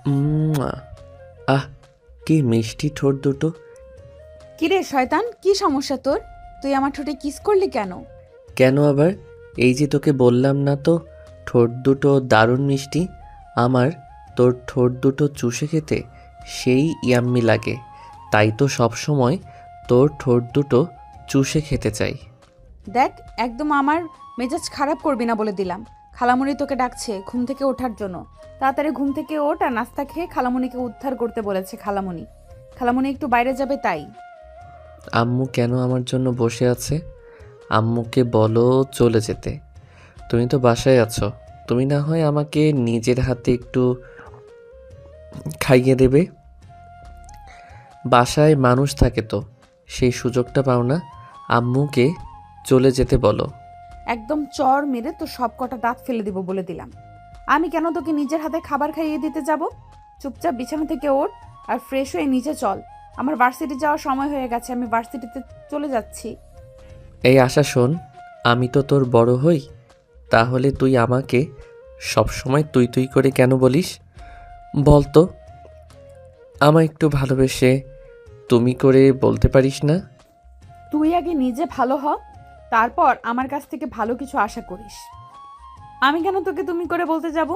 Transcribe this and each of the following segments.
উম্মুয়া। আহ, কি মিষ্টি ঠোঁট দুটো। কিরে শয়তান, কি সমস্যা তোর? তুই আমার ঠোঁটে কিস করলি কেন? কেন আবার? এই যে তোকে বললাম না তো, ঠোঁট দুটো দারুণ মিষ্টি। আমার তোর ঠোঁট দুটো চুষে খেতে সেই ইয়াম্মি লাগে। তাই তো সব সময় তোর ঠোঁট দুটো চুষে খেতে চাই। দেখ, একদম আমার মেজাজ খারাপ করবি না বলে দিলাম। খালামুনি তোকে ডাকছে ঘুম থেকে ওঠার জন্য। তাড়াতাড়ি ঘুম থেকে ওঠ আর নাস্তা খেয়ে খালামুনিকে উদ্ধার করতে বলেছে খালামুনি। খালামুনি একটু বাইরে যাবে তাই। আম্মু কেন আমার জন্য বসে আছে? আম্মুকে বলো চলে যেতে। তুমি তো বাসায় আছো, তুমি না হয় আমাকে নিজের হাতে একটু খাইয়ে দেবে। বাসায় মানুষ থাকে তো সেই সুযোগটা পাও না। আম্মুকে চলে যেতে বলো। একদম চর মেরে তো সব কটা দাঁত ফেলে দিব বলে দিলাম। আমি কেন তোকে নিজের হাতে খাবার খাইয়ে দিতে যাব? চুপচাপ বিছানা থেকে ওঠ আর ফ্রেশ হয়ে নিচে চল। আমার ভার্সিটি যাওয়ার সময় হয়ে গেছে, আমি ভার্সিটিতে চলে যাচ্ছি। এই আশা শোন, আমি তো তোর বড় হই, তাহলে তুই আমাকে সবসময় তুই তুই করে কেন বলিস বলতো? আমায় একটু ভালোবেসে তুমি করে বলতে পারিস না? তুই আগে নিজে ভালো হ, তারপর আমার কাছ থেকে ভালো কিছু আশা করিস। আমি কেন তোকে তুমি করে বলতে যাব?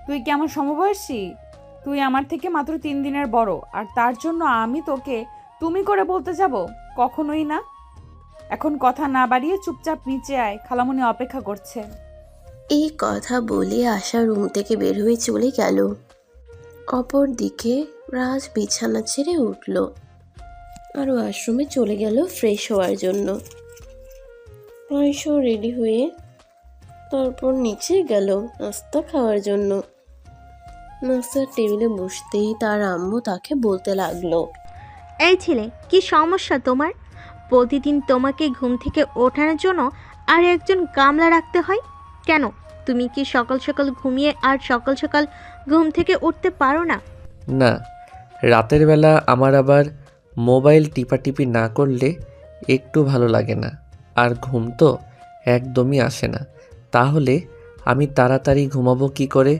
তুই কি আমার সমবয়সী? তুই আমার থেকে মাত্র 3 দিনের বড়, আর তার জন্য আমি তোকে তুমি করে বলতে যাব? কখনোই না। এখন কথা না বাড়িয়ে চুপচাপ নিচে আয়, খালামুনি অপেক্ষা করছে। এই কথা বলে আশা রুম থেকে বের হয়ে চলে গেল। অপরদিকে রাজ বিছানা ছেড়ে উঠল আর ওয়াশরুমে চলে গেল ফ্রেশ হওয়ার জন্য। আয়শা রেডি হয়ে তারপর নিচে গেল নাস্তা খাওয়ার জন্য। নাস্তার টেবিলে বসতেই তার আম্মু তাকে বলতে লাগলো, এই ছেলে, কি সমস্যা তোমার? প্রতিদিন তোমাকে ঘুম থেকে ওঠানোর জন্য আর একজন গামলা রাখতে হয় কেন? তুমি কি সকাল সকাল ঘুমিয়ে আর সকাল সকাল ঘুম থেকে উঠতে পারো না? না, রাতের বেলা আমার আবার মোবাইল টিপাটিপি না করলে একটু ভালো লাগে না, আর ঘুম তো একদমই আসে না। তাহলে আমি তাড়াতাড়ি ঘুমাবো কি করে?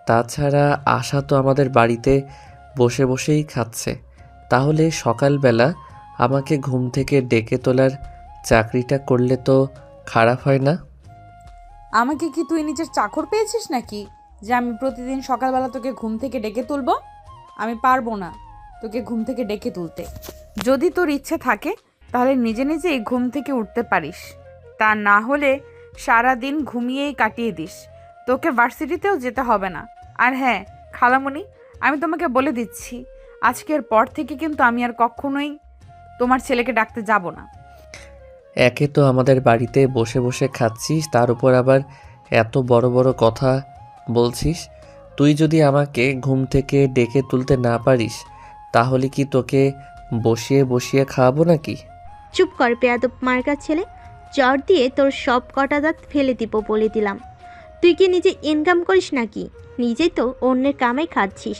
তাছাড়া আশা তো আমাদের বাড়িতে বসে বসেই খাচ্ছে, তাহলে সকালবেলা আমাকে ঘুম থেকে ডেকে তোলার চাকরিটা করলে তো খারাপ হয় না? আমাকে কি তুই নিজের চাকর পেয়েছিস নাকি, যে আমি প্রতিদিন সকালবেলা তোকে ঘুম থেকে ডেকে তুলবো? আমি পারবো না তোকে ঘুম থেকে ডেকে তুলতে। যদি তোর ইচ্ছে থাকে তাহলে নিজে নিজেই ঘুম থেকে উঠতে পারিস, তা না হলে সারা দিন ঘুমিয়েই কাটিয়ে দিস। তোকে ভার্সিটিতেও যেতে হবে না। আর হ্যাঁ খালামণি, আমি তোমাকে বলে দিচ্ছি, আজকের পর থেকে কিন্তু আমি আর কখনোই তোমার ছেলেকে ডাকতে যাব না। একে তো আমাদের বাড়িতে বসে বসে খাচ্ছিস, তার উপর আবার এত বড় বড় কথা বলছিস। তুই যদি আমাকে ঘুম থেকে ডেকে তুলতে না পারিস, তাহলে কি তোকে বসিয়ে বসিয়ে খাওয়াবো নাকি? চুপ কর বেয়াদব মার্কা ছেলে, চর দিয়ে তোর সব কটা দাঁত ফেলে দিব বলে দিলাম। তুই কি নিজে ইনকাম করিস নাকি? নিজেই তো অন্যের কামাই খাচ্ছিস,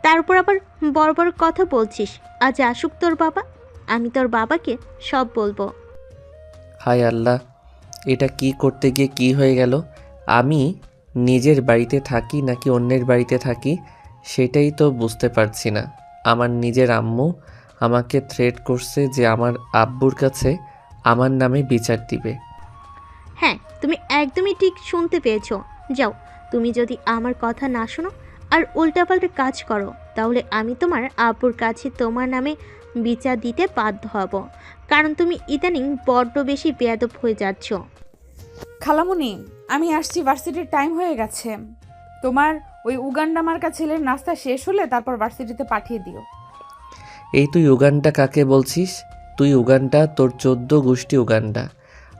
তার উপর আবার বড় বড় কথা বলছিস। আজ আসুক তোর বাবা, আমি তোর বাবাকে সব বলবো। হায় আল্লাহ, এটা কি করতে গিয়ে কি হয়ে গেল? আমি নিজের বাড়িতে থাকি নাকি অন্যের বাড়িতে থাকি সেটাই তো বুঝতে পারছি না। আমার নিজের আম্মু আমাকে থ্রেট করছে যে আমার আব্বুর কাছে আমার নামে বিচার দিবে। হ্যাঁ, তুমি একদমই ঠিক শুনতে পেয়েছো। যাও, তুমি যদি আমার কথা না শোনো আর উল্টাপাল্টা কাজ করো, তাহলে আমি তোমার আব্বুর কাছে তোমার নামে বিচার দিতে বাধ্য হব, কারণ তুমি ইদানিং বড্ড বেশি বেয়াদব হয়ে যাচ্ছ। খালামুনি, আমি আসছি, ভার্সিটির টাইম হয়ে গেছে। তোমার ওই উগান্ডা মার্কা ছেলের নাস্তা শেষ হলে তারপর ভার্সিটিতে পাঠিয়ে দিও। এই তুই উগান্ডা কাকে বলছিস? তুই উগান্ডা, তোর 14 গোষ্ঠী উগান্ডা।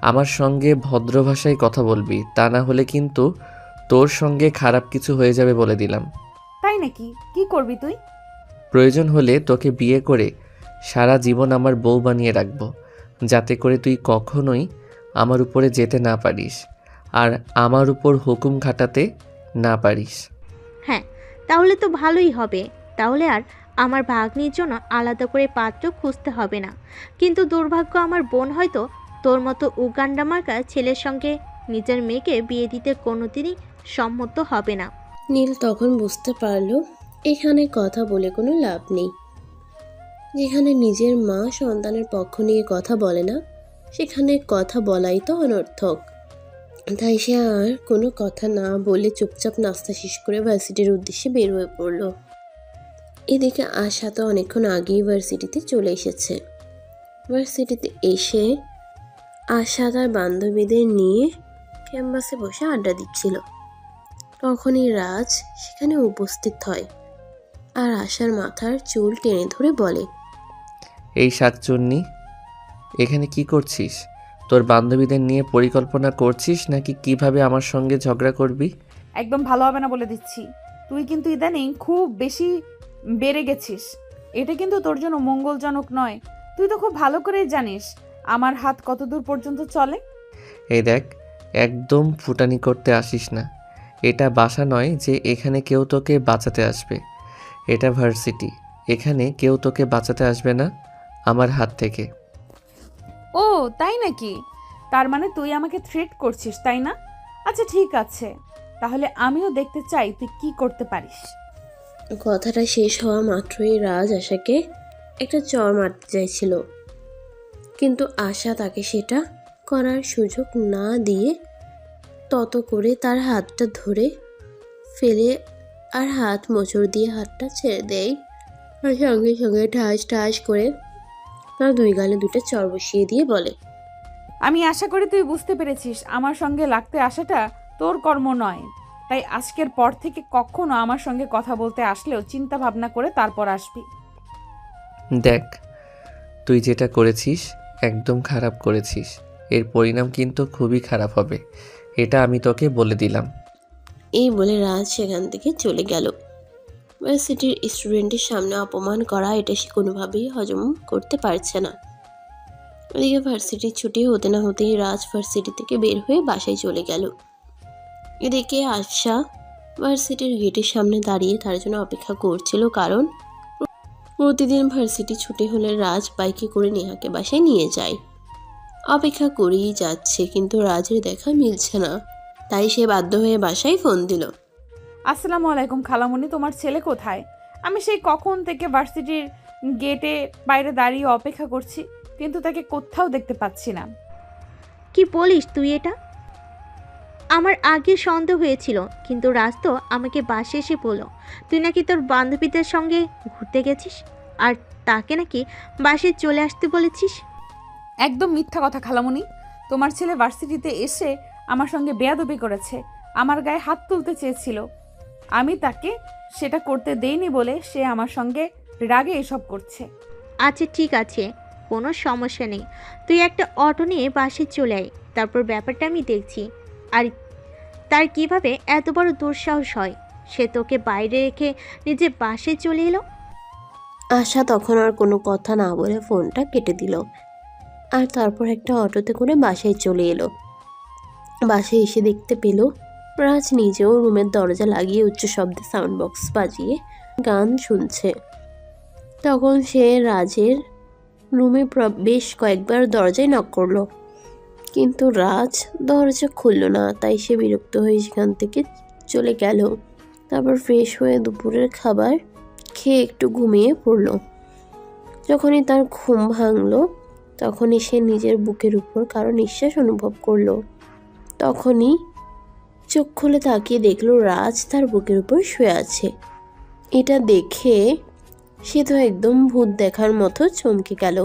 আমার সঙ্গে ভদ্র ভাষায় কথা বলবি, তা না হলে কিন্তু তোর সঙ্গে খারাপ কিছু হয়ে যাবে বলে দিলাম। তাই নাকি? কি করবি তুই? প্রয়োজন হলে তোকে বিয়ে করে সারা জীবন আমার বউ বানিয়ে রাখবো, যাতে করে তুই কখনোই আমার উপরে যেতে না পারিস আর আমার উপর হুকুম খাটাতে না পারিস। হ্যাঁ, তাহলে তো ভালোই হবে। তাহলে আর আমার ভাগ্নির জন্য আলাদা করে পাত্র খুঁজতে হবে না। কিন্তু দুর্ভাগ্য, আমার বোন হয়তো তোর মতো উগান্ডা মার্কা ছেলের সঙ্গে নিজের মেয়েকে বিয়ে দিতে কোনোদিনই সম্মত হবে না। নীল তখন বুঝতে পারল এখানে কথা বলে কোনো লাভ নেই। যেখানে নিজের মা সন্তানের পক্ষ নিয়ে কথা বলে না, সেখানে কথা বলাই তো অনর্থক। তাই সে আর কোনো কথা না বলে চুপচাপ নাস্তা শেষ করে ভার্সিটির উদ্দেশ্যে বের হয়ে পড়ল। এদিকে আশা তো অনেকক্ষণ আগেই ভার্সিটিতে চলে এসেছে। ভার্সিটিতে এসে আশা তার বান্ধবীদের নিয়ে ক্যাম্পাসে বসে আড্ডা দিচ্ছিল। তখনই রাজ সেখানে উপস্থিত হয় আর আশার মাথার চুল টেনে ধরে বলে, এই শাকচুন্নি, এখানে কি করছিস? তোর বান্ধবীদের নিয়ে পরিকল্পনা করছিস নাকি কিভাবে আমার সঙ্গে ঝগড়া করবি? একদম ভালো হবে না বলে দিচ্ছি। তুই কিন্তু ইদানিং খুব বেশি বেড়ে গেছিস। এটা কিন্তু তোর জন্য মঙ্গলজনক নয়। তুই তো খুব ভালো করেই জানিস আমার হাত কত দূর পর্যন্ত চলে। এই দেখ, একদম ফুটানি করতে আসিস না। এটা বাসা নয় যে এখানে কেউ তোকে বাঁচাতে আসবে। এটা ভার্সিটি, এখানে কেউ তোকে বাঁচাতে আসবে না আমার হাত থেকে। ও তাই নাকি? তার মানে তুই আমাকে থ্রেট করছিস, তাই না? আচ্ছা ঠিক আছে, তাহলে আমিও দেখতে চাই তুই কি করতে পারিস। কথাটা শেষ হওয়া মাত্রই রাজ আশাকে একটা চড় মারতে চাইছিল, কিন্তু আশা তাকে সেটা করার সুযোগ না দিয়ে তত করে তার হাতটা ধরে ফেলে আর হাত মোচড় দিয়ে হাতটা ছেড়ে দেয়। আর সঙ্গে সঙ্গে ঠাস ঠাস করে তার দুই গালে দুটো চড় বসিয়ে দিয়ে বলে, আমি আশা করি তুই বুঝতে পেরেছিস আমার সঙ্গে লাগতে আসাটা তোর কর্ম নয়। তাই আজকের পর থেকে কখনো আমার সঙ্গে কথা বলতে আসলেও চিন্তা ভাবনা করে তারপর আসবি। দেখ, তুই যেটা করেছিস একদম খারাপ করেছিস। এর পরিণাম কিন্তু খুবই খারাপ হবে, এটা আমি তোকে বলে দিলাম। এই বলে রাজ সেখান থেকে চলে গেল। ভার্সিটির স্টুডেন্টের সামনে অপমান করা এটা সে কোনোভাবেই হজম করতে পারছে না। ওদিকে ভার্সিটির ছুটি হতে না হতেই রাজ ভার্সিটি থেকে বের হয়ে বাসায় চলে গেল। এদিকে আশা ভার্সিটির গেটের সামনে দাঁড়িয়ে তার জন্য অপেক্ষা করছিল, কারণ প্রতিদিন ভার্সিটি ছুটি হলে রাজ বাইকে করে নেহাকে বাসায় নিয়ে যায়। অপেক্ষা করেই যাচ্ছে, কিন্তু রাজের দেখা মিলছে না। তাই সে বাধ্য হয়ে বাসায় ফোন দিল। আসসালামু আলাইকুম খালামণি, তোমার ছেলে কোথায়? আমি সেই কখন থেকে ভার্সিটির গেটে বাইরে দাঁড়িয়ে অপেক্ষা করছি, কিন্তু তাকে কোথাও দেখতে পাচ্ছি না। কি বলিস তুই এটা? আমার আগে সন্দেহ হয়েছিল, কিন্তু রাজ তো আমাকে বাসে এসে বলল তুই নাকি তোর বান্ধবীদের সঙ্গে ঘুরতে গেছিস আর তাকে নাকি বাসে চলে আসতে বলেছিস। একদম মিথ্যা কথা খালামণি। তোমার ছেলে ভার্সিটিতে এসে আমার সঙ্গে বেয়াদবি করেছে, আমার গায়ে হাত তুলতে চেয়েছিল। আমি তাকে সেটা করতে দেইনি বলে সে আমার সঙ্গে রাগে এসব করছে। আচ্ছা ঠিক আছে, কোনো সমস্যা নেই, তুই একটা অটো নিয়ে বাসে চলে আয়, তারপর ব্যাপারটা আমি দেখছি। আর তার কিভাবে এত বড় দুঃসাহস হয়, সে তোকে বাইরে রেখে নিজে বাসে চলে এলো। আশা তখন আর কোনো কথা না বলে ফোনটা কেটে দিল, আর তারপর একটা অটোতে করে বাসায় চলে এলো। বাসায় এসে দেখতে পেল রাজ নিজেও রুমের দরজা লাগিয়ে উচ্চ শব্দে সাউন্ড বক্স বাজিয়ে গান শুনছে। তখন সে রাজের রুমে বেশ কয়েকবার দরজায় নক করলো, কিন্তু রাজ দরজা খুলল না। তাই সে বিরক্ত হয়ে সেখান থেকে চলে গেল। তারপর ফ্রেশ হয়ে দুপুরের খাবার খেয়ে একটু ঘুমিয়ে পড়ল। যখনই তার ঘুম ভাঙলো, তখনই সে নিজের বুকের উপর কারো নিঃশ্বাস অনুভব করলো। তখনই চোখ খুলে তাকিয়ে দেখলো রাজ তার বুকের উপর শুয়ে আছে। এটা দেখে সে তো একদম ভূত দেখার মতো চমকে গেল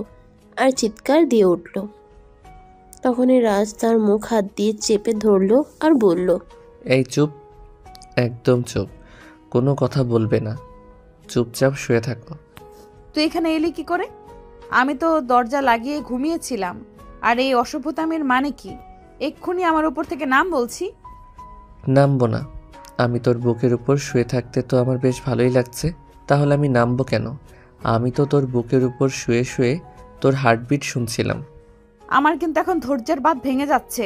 আর চিৎকার দিয়ে উঠল। তখনই রাজ তার মুখ হাত দিয়ে চেপে ধরলো আর বলল, এই চুপ, একদম চুপ, কোনো কথা বলবে না, চুপচাপ শুয়ে থাকো। তুই এখানে এলি কি করে? আমি তো দরজা লাগিয়ে ঘুমিয়েছিলাম। আর এই অসভ্যতামের মানে কি? এক্ষুনি আমার উপর থেকে নাম বলছি। নামবো না? আমি তোর বুকের উপর শুয়ে থাকতে তো আমার বেশ ভালোই লাগছে, তাহলে আমি নামবো কেন? আমি তো তোর বুকের উপর শুয়ে শুয়ে তোর হার্টবিট শুনছিলাম। আমার কিন্তু এখন ধৈর্যের বাঁধ ভেঙে যাচ্ছে।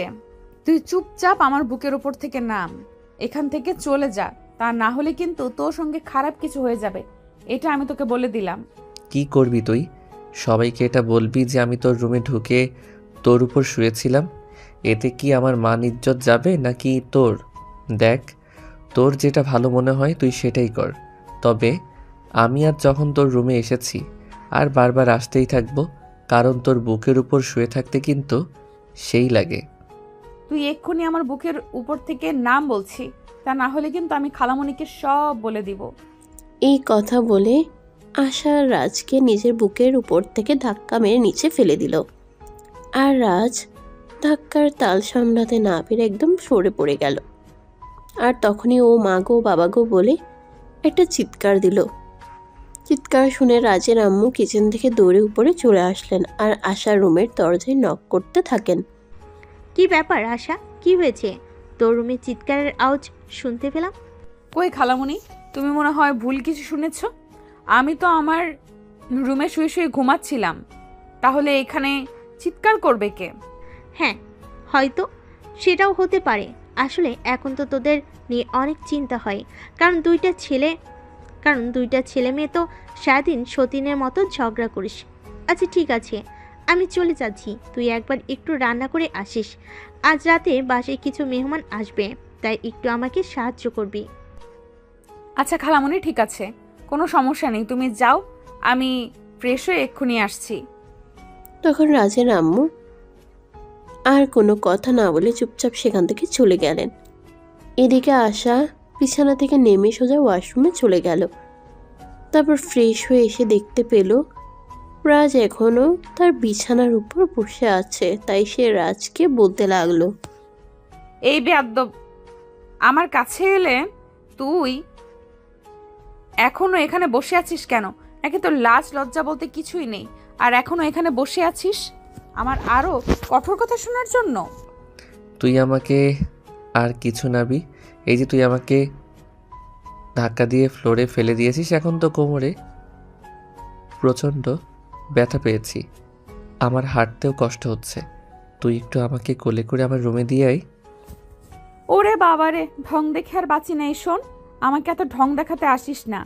তুই চুপচাপ আমার বুকের উপর থেকে নাম, এখান থেকে চলে যা, তা না হলে কিন্তু তোর সঙ্গে খারাপ কিছু হয়ে যাবে, এটা আমি তোকে বলে দিলাম। কি করবি তুই? সবাইকে এটা বলবি যে আমি তোর রুমে ঢুকে তোর উপর শুয়েছিলাম? এতে কি আমার মান ইজ্জত যাবে নাকি তোর? দেখ, তোর যেটা ভালো মনে হয় তুই সেটাই কর, তবে আমি আর যখন তোর রুমে এসেছি আর বারবার আসতেই থাকবো, কারণ তোর বুকের উপর শুয়ে থাকতে কিন্তু সেই লাগে। তুই এক্ষুনি আমার বুকের উপর থেকে নাম বলছি, তা না হলে কিন্তু আমি খালামণিকে সব বলে দিব। এই কথা বলে আশা রাজকে নিজের বুকের উপর থেকে ধাক্কা মেরে নিচে ফেলে দিল। আর রাজ ধাক্কার তাল সামলাতে না পেরে একদম সরে পড়ে গেল। আর তখনই ও মা গো বাবা গো বলে একটা চিৎকার দিল। চিৎকার শুনে রাজের আম্মু কিচেন থেকে দৌড়ে উপরে চলে আসলেন আর আশার রুমের দরজায় নক করতে থাকেন। কি ব্যাপার আশা, কি হয়েছে? তোর রুমে চিৎকারের আওয়াজ শুনতে পেলাম। কই খালামণি, তুমি মনে হয় ভুল কিছু শুনেছ। আমি তো আমার রুমে শুয়ে শুয়ে ঘুমাচ্ছিলাম, তাহলে এখানে চিৎকার করবে কে? হ্যাঁ, হয়তো সেটাও হতে পারে। আসলে এখন তো তোদের নিয়ে অনেক চিন্তা হয়, কারণ দুইটা ছেলে মেয়ে তো সারাদিন সতীনের মতো ঝগড়া করিস। আচ্ছা ঠিক আছে, আমি চলে যাচ্ছি, তুই একবার একটু রান্না করে আসিস। আজ রাতে বাসায় কিছু মেহমান আসবে, তাই একটু আমাকে সাহায্য করবি। আচ্ছা খালামণি, ঠিক আছে, কোনো সমস্যা নেই, তুমি যাও, আমি ফ্রেশ হয়ে এক্ষুনি আসছি। তখন রাজের আম্মু আর কোনো কথা না বলে চুপচাপ সেখান থেকে চলে গেলেন। এদিকে আশা বিছানা থেকে নেমে সোজা ওয়াশরুমে চলে গেল। তারপর ফ্রেশ হয়ে এসে দেখতে পেল রাজ এখনো তার বিছানার উপর বসে আছে। তাই সে রাজকে বলতে লাগলো, এই বেয়াদ্দব, আমার কাছে এলে তুই এখনো এখানে বসে আছিস কেন? নাকি তোর লাজ লজ্জা বলতে কিছুই নেই, আর এখনো এখানে বসে আছিস আমার আরো কঠোর কথা শোনার জন্য? তুই আমাকে আর কিছু নাবি, এই যে তুই আমাকে ধাক্কা দিয়ে ফ্লোরে ফেলে দিয়েছিস, এখন তো কোমরে প্রচণ্ড ব্যথা পেয়েছি, আমার হাঁটতেও কষ্ট হচ্ছে। তুই একটু আমাকে কোলে করে আমার রুমে দিয়ে আয়। ওরে বাবারে, ঢং দেখে আর বাঁচি নাই। শোন, আমাকে এত ঢং দেখাতে আসিস না,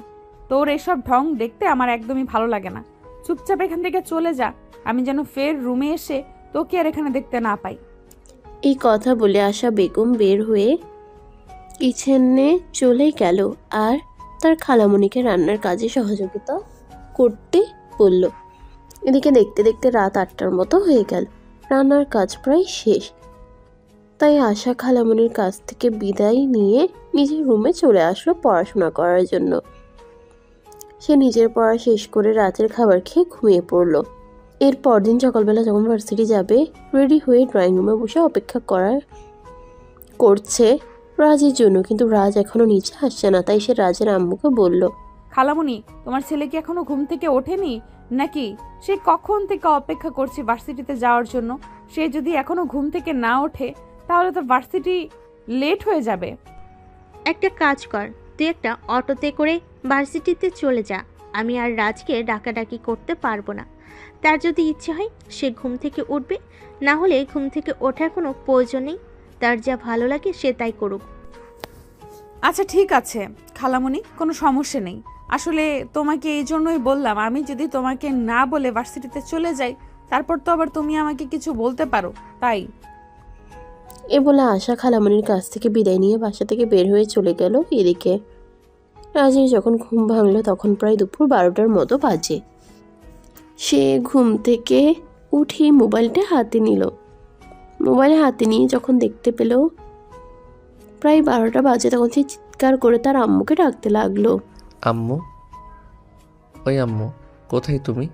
তোর এসব ঢং দেখতে আমার একদমই ভালো লাগে না। চুপচাপ এখান থেকে চলে যা, আমি যেন ফের রুমে এসে তোকে আর এখানে দেখতে না পাই। এই কথা বলে আশা বেগম বের হয়ে কিচেনে চলে গেল আর তার খালামণিকে রান্নার কাজে সহযোগিতা করতে বলল। এদিকে দেখতে দেখতে রাত 8টার মতো হয়ে গেল। রান্নার কাজ প্রায় শেষ। তাই আশা খালামণির কাছ থেকে বিদায় নিয়ে নিজের রুমে চলে আসলো পড়াশোনা করার জন্য। সে নিজের পড়া শেষ করে রাতের খাবার খেয়ে ঘুমিয়ে পড়ল। এর পরদিন সকালবেলা যখন ভার্সিটি যাবে, রেডি হয়ে ড্রয়িং রুমে বসে অপেক্ষা করছে রাজের জন্য, কিন্তু রাজ এখনো নিচে আসছে না। তাই সে রাজের আম্মুকে বলল, খালামণি, তোমার ছেলে কি এখনো ঘুম থেকে ওঠেনি নাকি? সে কখন থেকে অপেক্ষা করছে ভার্সিটিতে যাওয়ার জন্য। সে যদি এখনো ঘুম থেকে না ওঠে তাহলে তো ভার্সিটি লেট হয়ে যাবে। একটা কাজ কর, তুই একটা অটোতে করে ভার্সিটিতে চলে যা। আমি আর রাজকে ডাকাডাকি করতে পারবো না। তার যদি ইচ্ছে হয় সে ঘুম থেকে উঠবে, না হলে ঘুম থেকে ওঠার কোনো প্রয়োজন নেই। তার যা ভালো লাগে সে তাই করুক। আচ্ছা ঠিক আছে খালামণি, কোনো সমস্যা নেই। আসলে তোমাকে এই জন্যই বললাম, আমি যদি তোমাকে না বলে ভার্সিটিতে চলে যাই তারপর তো আবার তুমি আমাকে কিছু বলতে পারো, তাই। এ বলে আশা খালামণির কাছ থেকে বিদায় নিয়ে বাসা থেকে বের হয়ে চলে গেল। এদিকে রাজের যখন ঘুম ভাঙলো তখন প্রায় দুপুর 12টার মতো বাজে। সে ঘুম থেকে উঠে মোবাইলটা হাতে নিল। মোবাইল হাতে নিয়ে যখন দেখতে পেল প্রায় 12টা বাজে, তখন সে চিৎকার করে তার আম্মুকে ডাকতে লাগলো, আম্মু, ওই আম্মু, কোথায় তুমি?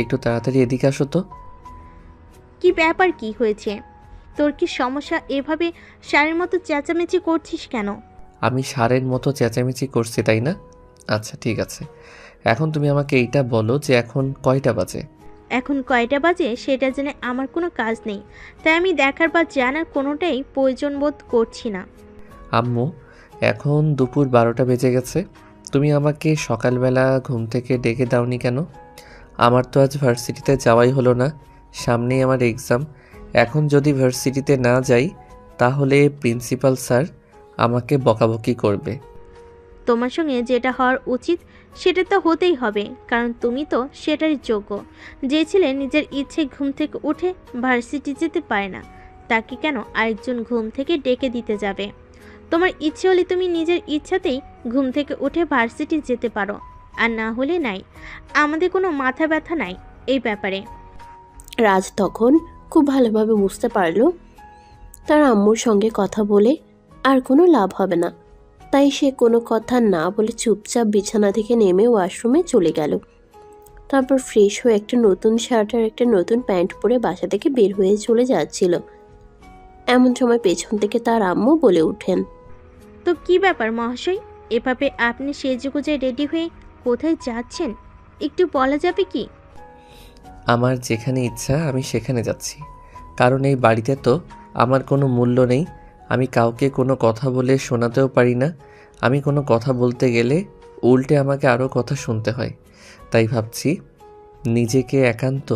একটু তাড়াতাড়ি এদিকে আসো তো। কি ব্যাপার, কি হয়েছে? তোর কি সমস্যা? এভাবে সারের মতো চেঁচামেচি করছিস কেন? আমি ষাঁড়ের মতো চেঁচামেচি করছি তাই না? আচ্ছা ঠিক আছে, এখন তুমি আমাকে এইটা বলো যে এখন কয়টা বাজে? এখন কয়টা বাজে সেটা জেনে আমার কোনো কাজ নেই, তাই আমি দেখার বা জানার কোনোটাই প্রয়োজন বোধ করছি না। আম্মু, এখন দুপুর 12টা বেজে গেছে, তুমি আমাকে সকালবেলা ঘুম থেকে ডেকে দাওনি কেন? আমার তো আজ ভার্সিটিতে যাওয়াই হলো না, সামনেই আমার এক্সাম। এখন যদি ভার্সিটিতে না যাই তাহলে প্রিন্সিপাল স্যার আমাকে বকাবকি করবে। তোমার সঙ্গে যেটা হওয়ার উচিত সেটা তো হতেই হবে, কারণ তুমি তো সেটারই যোগ্য। যে ছেলে নিজের ইচ্ছে ঘুম থেকে উঠে ভার্সিটি যেতে পারে না, তাকে কেন আরেকজন ঘুম থেকে ডেকে দিতে যাবে? তোমার ইচ্ছে হলে তুমি নিজের ইচ্ছাতেই ঘুম থেকে উঠে ভার্সিটি যেতে পারো, আর না হলে নাই। আমাদের কোনো মাথা ব্যথা নাই এই ব্যাপারে। রাজ তখন খুব ভালোভাবে বুঝতে পারলো তার আম্মুর সঙ্গে কথা বলে আর কোনো লাভ হবে না, তাই সে কোনো কথা না বলে চুপচাপ বিছানা থেকে নেমে ওয়াশরুমে চলে গেল। তারপর ফ্রেশ হয়ে একটা নতুন শার্ট আর একটা নতুন প্যান্ট পরে বাসা থেকে বের হয়ে চলে যাচ্ছিল। এমন সময় পেছন থেকে তার আম্মু বলে ওঠেন, তো কি ব্যাপার মহাশয়, এভাবে আপনি সেজেগুজে রেডি হয়ে কোথায় যাচ্ছেন একটু বলা যাবে কি? আমার যেখানে ইচ্ছা আমি সেখানে যাচ্ছি, কারণ এই বাড়িতে তো আমার কোনো মূল্য নেই। আমি কাউকে কোনো কথা বলে শোনাতেও পারি না। আমি কোনো কথা বলতে গেলে উল্টে আমাকে আরও কথা শুনতে হয়। তাই ভাবছি নিজেকে একান্ত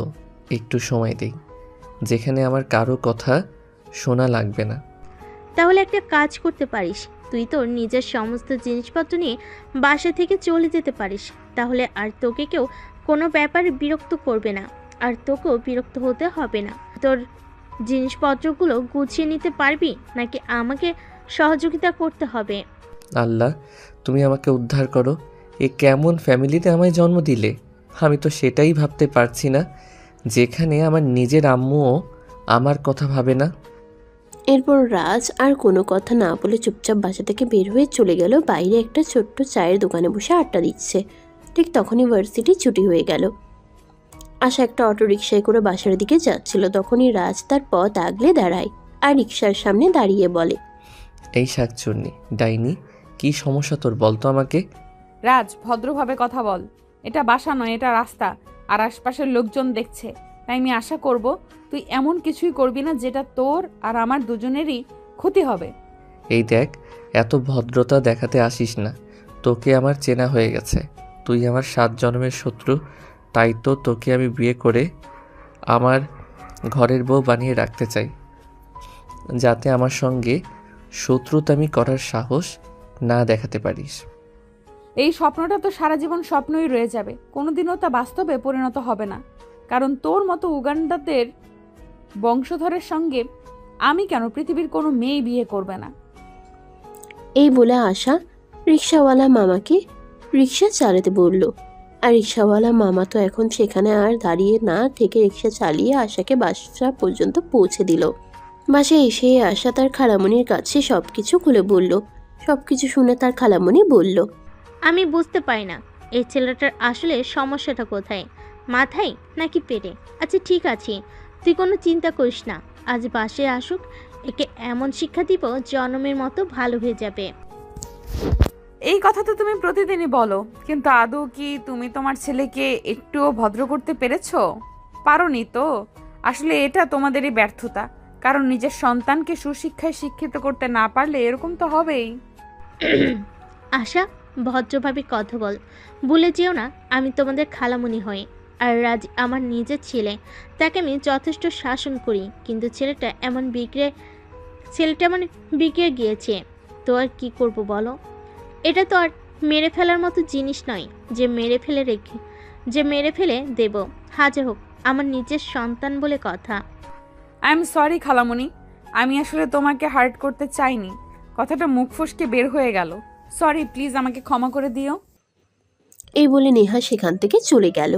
একটু সময় দেই, যেখানে আমার কারো কথা শোনা লাগবে না। তাহলে একটা কাজ করতে পারিস, তুই তোর নিজের সমস্ত জিনিসপত্র নিয়ে বাসা থেকে চলে যেতে পারিস। তাহলে আর তোকে কেউ কোনো ব্যাপারে বিরক্ত করবে না, আর তোকেও বিরক্ত হতে হবে না। তোর জিনিসপত্রগুলো গুছিয়ে নিতে পারবি নাকি আমাকে সহযোগিতা করতে হবে? আল্লাহ, তুমি আমাকে উদ্ধার করো। এ কেমন ফ্যামিলিতে আমায় জন্ম দিলে? আমি তো সেটাই ভাবতে পারছি না, যেখানে আমার নিজের আম্মুও আমার কথা ভাবে না। এরপর রাজ আর কোনো কথা না বলে চুপচাপ বাসা থেকে বের হয়ে চলে গেল। বাইরে একটা ছোট্ট চায়ের দোকানে বসে আড্ডা দিচ্ছে। ঠিক তখনই ভার্সিটি ছুটি হয়ে গেল। আশা একটা অটো রিকশায় করে বাসার দিকে যাচ্ছিল। তখনই রাজ তার পথ আগলে দাঁড়ায় আর রিকশার সামনে দাঁড়িয়ে বলে, এই শাকচুন্নি ডাইনি, কি সমস্যা তোর বল তো আমাকে। রাজ, ভদ্রভাবে কথা বল। এটা বাসা নয়, এটা রাস্তা, আর আশপাশের লোকজন দেখছে। তাই আমি আশা করব তুই এমন কিছুই করবি না যেটা তোর আর আমার দুজনেরই ক্ষতি হবে। এই দেখ, এত ভদ্রতা দেখাতে আসিস না। তোকে আমার চেনা হয়ে গেছে। তুই আমার 7 জন্মের শত্রু। তাই তো তোকে আমি বিয়ে করে আমার ঘরের বউ বানিয়ে রাখতে চাই, যাতে আমার সঙ্গে শত্রুতামি করার সাহস না দেখাতে পারিস। এই স্বপ্নটা তো সারা জীবন স্বপ্নই রয়ে যাবে, কোনোদিনও তা বাস্তবে পরিণত হবে না। কারণ তোর মতো উগান্ডাদের বংশধরের সঙ্গে আমি কেন, পৃথিবীর কোনো মেয়ে বিয়ে করবে না। এই বলে আশা রিকশাওয়ালা মামাকে রিকশা চালাতে বলল। আর রিকশাওয়ালা মামা তো এখন সেখানে আর দাঁড়িয়ে না থেকে রিকশা চালিয়ে আশাকে বাসা পর্যন্ত পৌঁছে দিল। বাসায় এসে আশা তার খালামণির কাছে সবকিছু খুলে বলল। সবকিছু শুনে তার খালামণি বলল, আমি বুঝতে পারি না এই ছেলেটার আসলে সমস্যাটা কোথায়, মাথায় নাকি পেটে? আচ্ছা ঠিক আছে, তুই কোনো চিন্তা করিস না, আজ বাসে আসুক, একে এমন শিক্ষা দিব জনমের মতো ভালো হয়ে যাবে। এই কথা তো তুমি প্রতিদিনই বলো, কিন্তু আদৌ কি তুমি তোমার ছেলেকে একটুও ভদ্র করতে পেরেছো? পারোনি তো। আসলে এটা তোমাদেরই ব্যর্থতা, কারণ নিজের সন্তানকে সুশিক্ষায় শিক্ষিত করতে না পারলে এরকম তো হবেই। আশা, ভদ্রভাবে কথা বল, ভুলে যেও না আমি তোমাদের খালামণি হই। আর রাজ আমার নিজের ছেলে, তাকে আমি যথেষ্ট শাসন করি, কিন্তু ছেলেটা মানে বিগড়ে গিয়েছে। তো আর কি করব বলো? এটা তো আর মেরে ফেলার মতো জিনিস নয় যে মেরে ফেলে দেব। হাজার হোক আমার নিজের সন্তান বলে কথা। আই এম সরি খালামণি, আমি আসলে তোমাকে হার্ট করতে চাইনি, কথাটা মুখ ফসকে বের হয়ে গেল। সরি, প্লিজ আমাকে ক্ষমা করে দিও। এই বলে নেহা সেখান থেকে চলে গেল।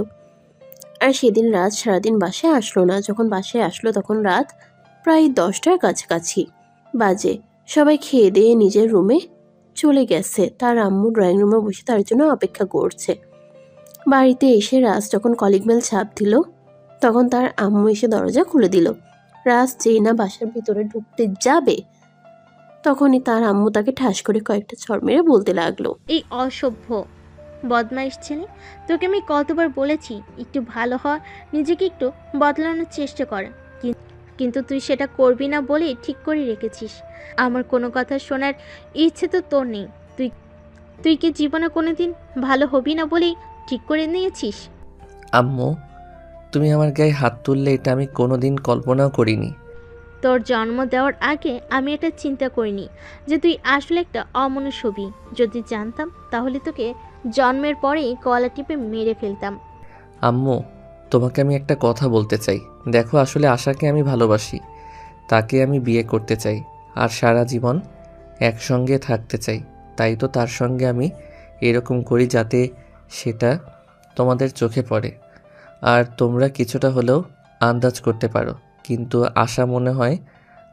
আর সেদিন রাত সারাদিন বাসায় আসলো না। যখন বাসায় আসলো তখন রাত প্রায় 10টার কাছাকাছি বাজে। সবাই খেয়ে দিয়ে নিজের রুমে চলে গেছে। তার আম্মু ড্রয়িং রুমে বসে তার জন্য অপেক্ষা করছে। বাড়িতে এসে রাজ যখন কলিং বেল চাপ দিল তখন তার আম্মু এসে দরজা খুলে দিল। রাজ যেই না বাসার ভিতরে ঢুকতে যাবে তখনই তার আম্মু তাকে ঠাস করে কয়েকটা চড় মেরে বলতে লাগলো, এই অসভ্য বদমাইশ ছেলে, তোকে আমি কতবার বলেছি একটু ভালো হ, নিজেকে একটু বদলানোর চেষ্টা কর, কিন্তু তুই সেটা করবি না বলেই ঠিক করে রেখেছিস। আমার কোনো কথা শোনার ইচ্ছে তো তোর নেই। তুই কি জীবনে কোনোদিন ভালো হবি না বলেই ঠিক করে নিয়েছিস? আম্মু, তুমি আমার গায়ে হাত তুললে এটা আমি কোনোদিন কল্পনাও করিনি। তোর জন্ম দেওয়ার আগে আমি এটা চিন্তা করিনি যে তুই আসলে একটা অমনুষ্য হবি। যদি জানতাম তাহলে তোকে জন্মের পরেই গলা টিপে মেরে ফেলতাম। আম্মু, তোমাকে আমি একটা কথা বলতে চাই। দেখো, আসলে আশাকে আমি ভালোবাসি, তাকে আমি বিয়ে করতে চাই, আর সারা জীবন একসঙ্গে থাকতে চাই, তাই তো তার সঙ্গে আমি এরকম করি যাতে সেটা তোমাদের চোখে পড়ে আর তোমরা কিছুটা হলেও আন্দাজ করতে পারো। কিন্তু আশা মনে হয়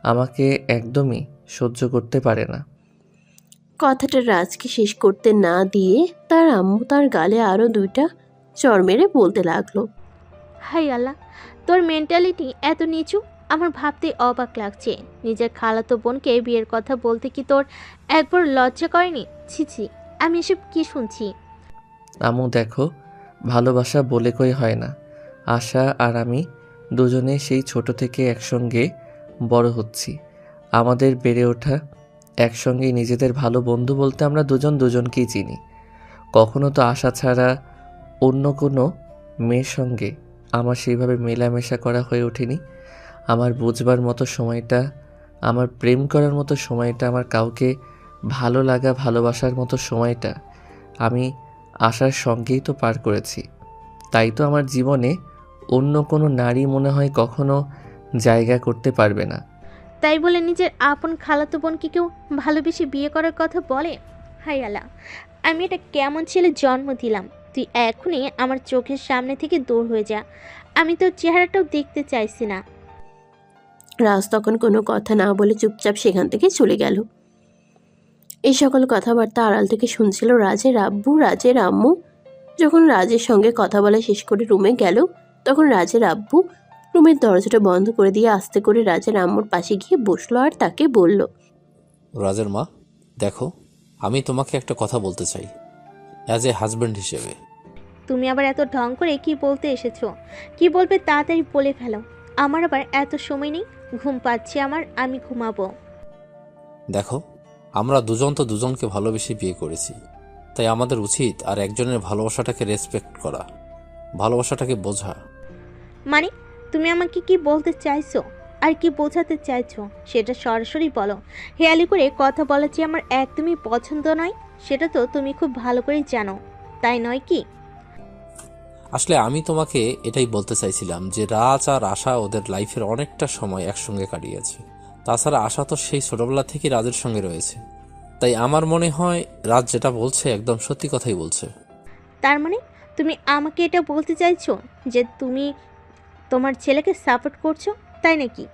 আমাকে একদমই সহ্য করতে পারে না। কথাটা রাজকে শেষ করতে না দিয়ে তার আম্মু তার গালে আরও 2টা চড় মেরে বলতে লাগলো। হাই আল্লাহ, তোর মেন্টালিটি এত নিচু, আমার ভাবতে অবাক লাগছে। নিজের খালাতো বোনকে বিয়ের কথা বলতে কি তোর একবার লজ্জা করেনি? ছি ছি, আমি এসব কি শুনছি? আম্মু দেখো, ভালোবাসা বলে কই হয় না। আশা আর আমি দুজনে সেই ছোট থেকে একসঙ্গে বড় হচ্ছি। আমাদের বেড়ে ওঠা একসঙ্গেই। নিজেদের ভালো বন্ধু বলতে আমরা দুজন দুজনকেই চিনি। কখনো তো আশা ছাড়া অন্য কোনো মেয়ের সঙ্গে আমার সেইভাবে মেলামেশা করা হয়ে ওঠেনি। আমার বুঝবার মতো সময়টা, আমার প্রেম করার মতো সময়টা, আমার কাউকে ভালো লাগা ভালোবাসার মতো সময়টা আমি আশার সঙ্গেই তো পার করেছি। তাই তো আমার জীবনে অন্য কোনো নারী মনে হয় কখনো জায়গা করতে পারবে না। তাই বলে নিজের আপন খালাতো বোনকে কেউ ভালোবেসে বিয়ে করার কথা বলে? হাই আল্লাহ, আমি এটা কেমন ছেলে জন্ম দিলাম? তুই এখনই আমার চোখের সামনে থেকে দূর হয়ে যা, আমি তোর চেহারাটাও দেখতে চাইছি না। রাজ তখন কোনো কথা না বলে চুপচাপ সেখান থেকে চলে গেল। এই সকল কথাবার্তা আড়াল থেকে শুনছিল রাজের আব্বু, রাজের আম্মু। যখন রাজের সঙ্গে কথা বলা শেষ করে রুমে গেল, তখন রাজের আব্বু রুমের দরজাটা বন্ধ করে দিয়ে আস্তে করে রাজের আম্মুর পাশে গিয়ে বসলো আর তাকে বলল, রাজের মা, দেখো, আমি তোমাকে একটা কথা বলতে চাই অ্যাজ এ হাজব্যান্ড হিসেবে। তুমি আবার এত ঢং করে কি বলতে এসেছো? কি বলবে তাড়াতাড়ি বলে ফেলো, আমার আবার এত সময় নেই, ঘুম পাচ্ছে আমার, আমি ঘুমাবো। দেখো, আমরা দুজন তো দুজনকে ভালোবেসে বিয়ে করেছি, তাই আমাদের উচিত আর একজনের ভালোবাসাটাকে রেসপেক্ট করা, ভালোবাসাটাকে বোঝা। মানে তুমি আমাকে কি বলতে চাইছো আর কি বোঝাতে চাইছো সেটা সরাসরি বলো। হেয়ালি করে কথা বলা যে আমার একদমই পছন্দ নয়, সেটা তো তুমি খুব ভালো করেই জানো, তাই নয় কি? আসলে আমি তোমাকে এটাই বলতে চাইছিলাম যে রাজ আর আশা ওদের লাইফের অনেকটা সময় একসঙ্গে কাটিয়েছে। তাছাড়া আশা তো সেই ছোটবেলা থেকে রাজের সঙ্গে রয়েছে, তাই আমার মনে হয় রাজ যেটা বলছে একদম সত্যি কথাই বলছে। তার মানে তুমি আমাকে এটা বলতে চাইছো যে তুমি তোমার ছেলেকে সাপোর্ট করছো, তাই নাকি?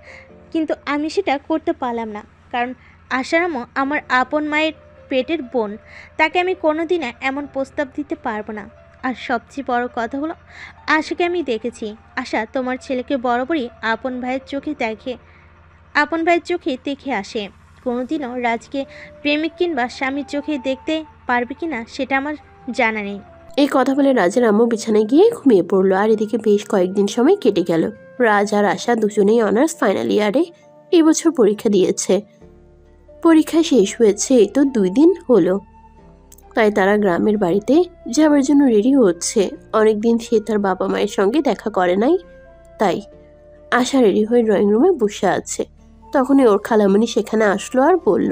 কিন্তু আমি সেটা করতে পারলাম না, কারণ আশারামও আমার আপন মায়ের পেটের বোন, তাকে আমি কোনোদিন এমন প্রস্তাব দিতে পারবো না। আর সবচেয়ে বড় কথা হলো, আশাকে আমি দেখেছি, আশা তোমার ছেলেকে বরাবরই আপন ভাইয়ের চোখে দেখে আসে। কোনোদিনও রাজকে প্রেমিক কিংবা স্বামীর চোখে দেখতে পারবে কিনা সেটা আমার জানা নেই। এই কথা বলে রাজের আম্মু বিছানায় গিয়ে ঘুমিয়ে পড়লো। আর এদিকে বেশ কয়েকদিন সময় কেটে গেল। রাজ আর আশা দুজনেই অনার্স ফাইনাল ইয়ারে এবছর পরীক্ষা দিয়েছে। পরীক্ষা শেষ হয়েছে এই তো 2 দিন হলো, তাই তারা গ্রামের বাড়িতে যাবার জন্য রেডি হচ্ছে। অনেকদিন সে তার বাবা মায়ের সঙ্গে দেখা করে নাই, তাই আশা রেডি হয়ে ড্রয়িং রুমে বসে আছে। তখনই ওর খালামণি সেখানে আসলো আর বলল,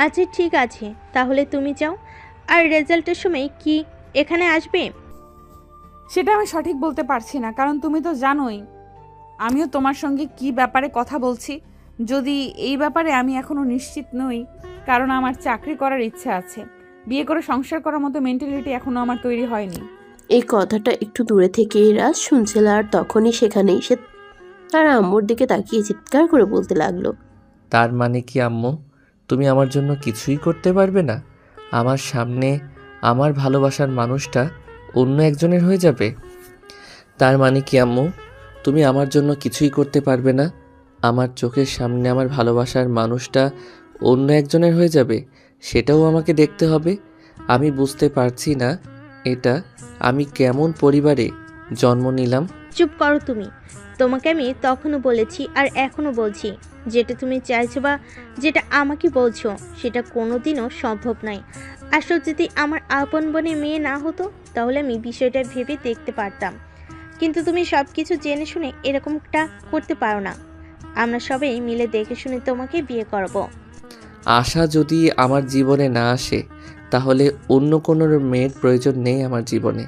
আচ্ছা ঠিক আছে, তাহলে তুমি যাও। আর রেজাল্টের সময় কি এখানে আসবে? সেটা আমি সঠিক বলতে পারছি না, কারণ তুমি তো জানোই আমিও তোমার সঙ্গে কি ব্যাপারে কথা বলছি। যদি এই ব্যাপারে আমি এখনো নিশ্চিত নই, কারণ আমার চাকরি করার ইচ্ছা আছে। বিয়ে করে সংসার করার মতো মেন্টালিটি এখনো আমার তৈরি হয়নি। এই কথাটা একটু দূরে থেকেই রাজ শুনছিল। আর তখনই সেখানে এসে তার আম্মুর দিকে তাকিয়ে চিৎকার করে বলতে লাগলো, তার মানে কি আম্মু, তুমি আমার জন্য কিছুই করতে পারবে না? আমার সামনে আমার ভালোবাসার মানুষটা অন্য একজনের হয়ে যাবে? তার মানে কি আম্মু, তুমি আমার জন্য কিছুই করতে পারবে না? আমার চোখের সামনে আমার ভালোবাসার মানুষটা অন্য একজনের হয়ে যাবে, সেটাও আমাকে দেখতে হবে? আমি বুঝতে পারছি না এটা আমি কেমন পরিবারে জন্ম নিলাম। চুপ করো তুমি। তোমাকে আমি তখনও বলেছি আর এখনও বলছি, যেটা তুমি চাইছো বা যেটা আমাকে বলছো সেটা কোনোদিনও সম্ভব নয়। আসলে যদি আমার আপন বোনের মেয়ে না হতো তাহলে আমি বিষয়টা ভেবে দেখতে পারতাম, কিন্তু তুমি সব কিছু জেনে শুনে এরকমটা করতে পারো না। আমরা সবাই মিলে দেখে শুনে তোমাকে বিয়ে করব। আশা যদি আমার জীবনে না আসে তাহলে অন্য কোনো মেয়ের প্রয়োজন নেই আমার জীবনে।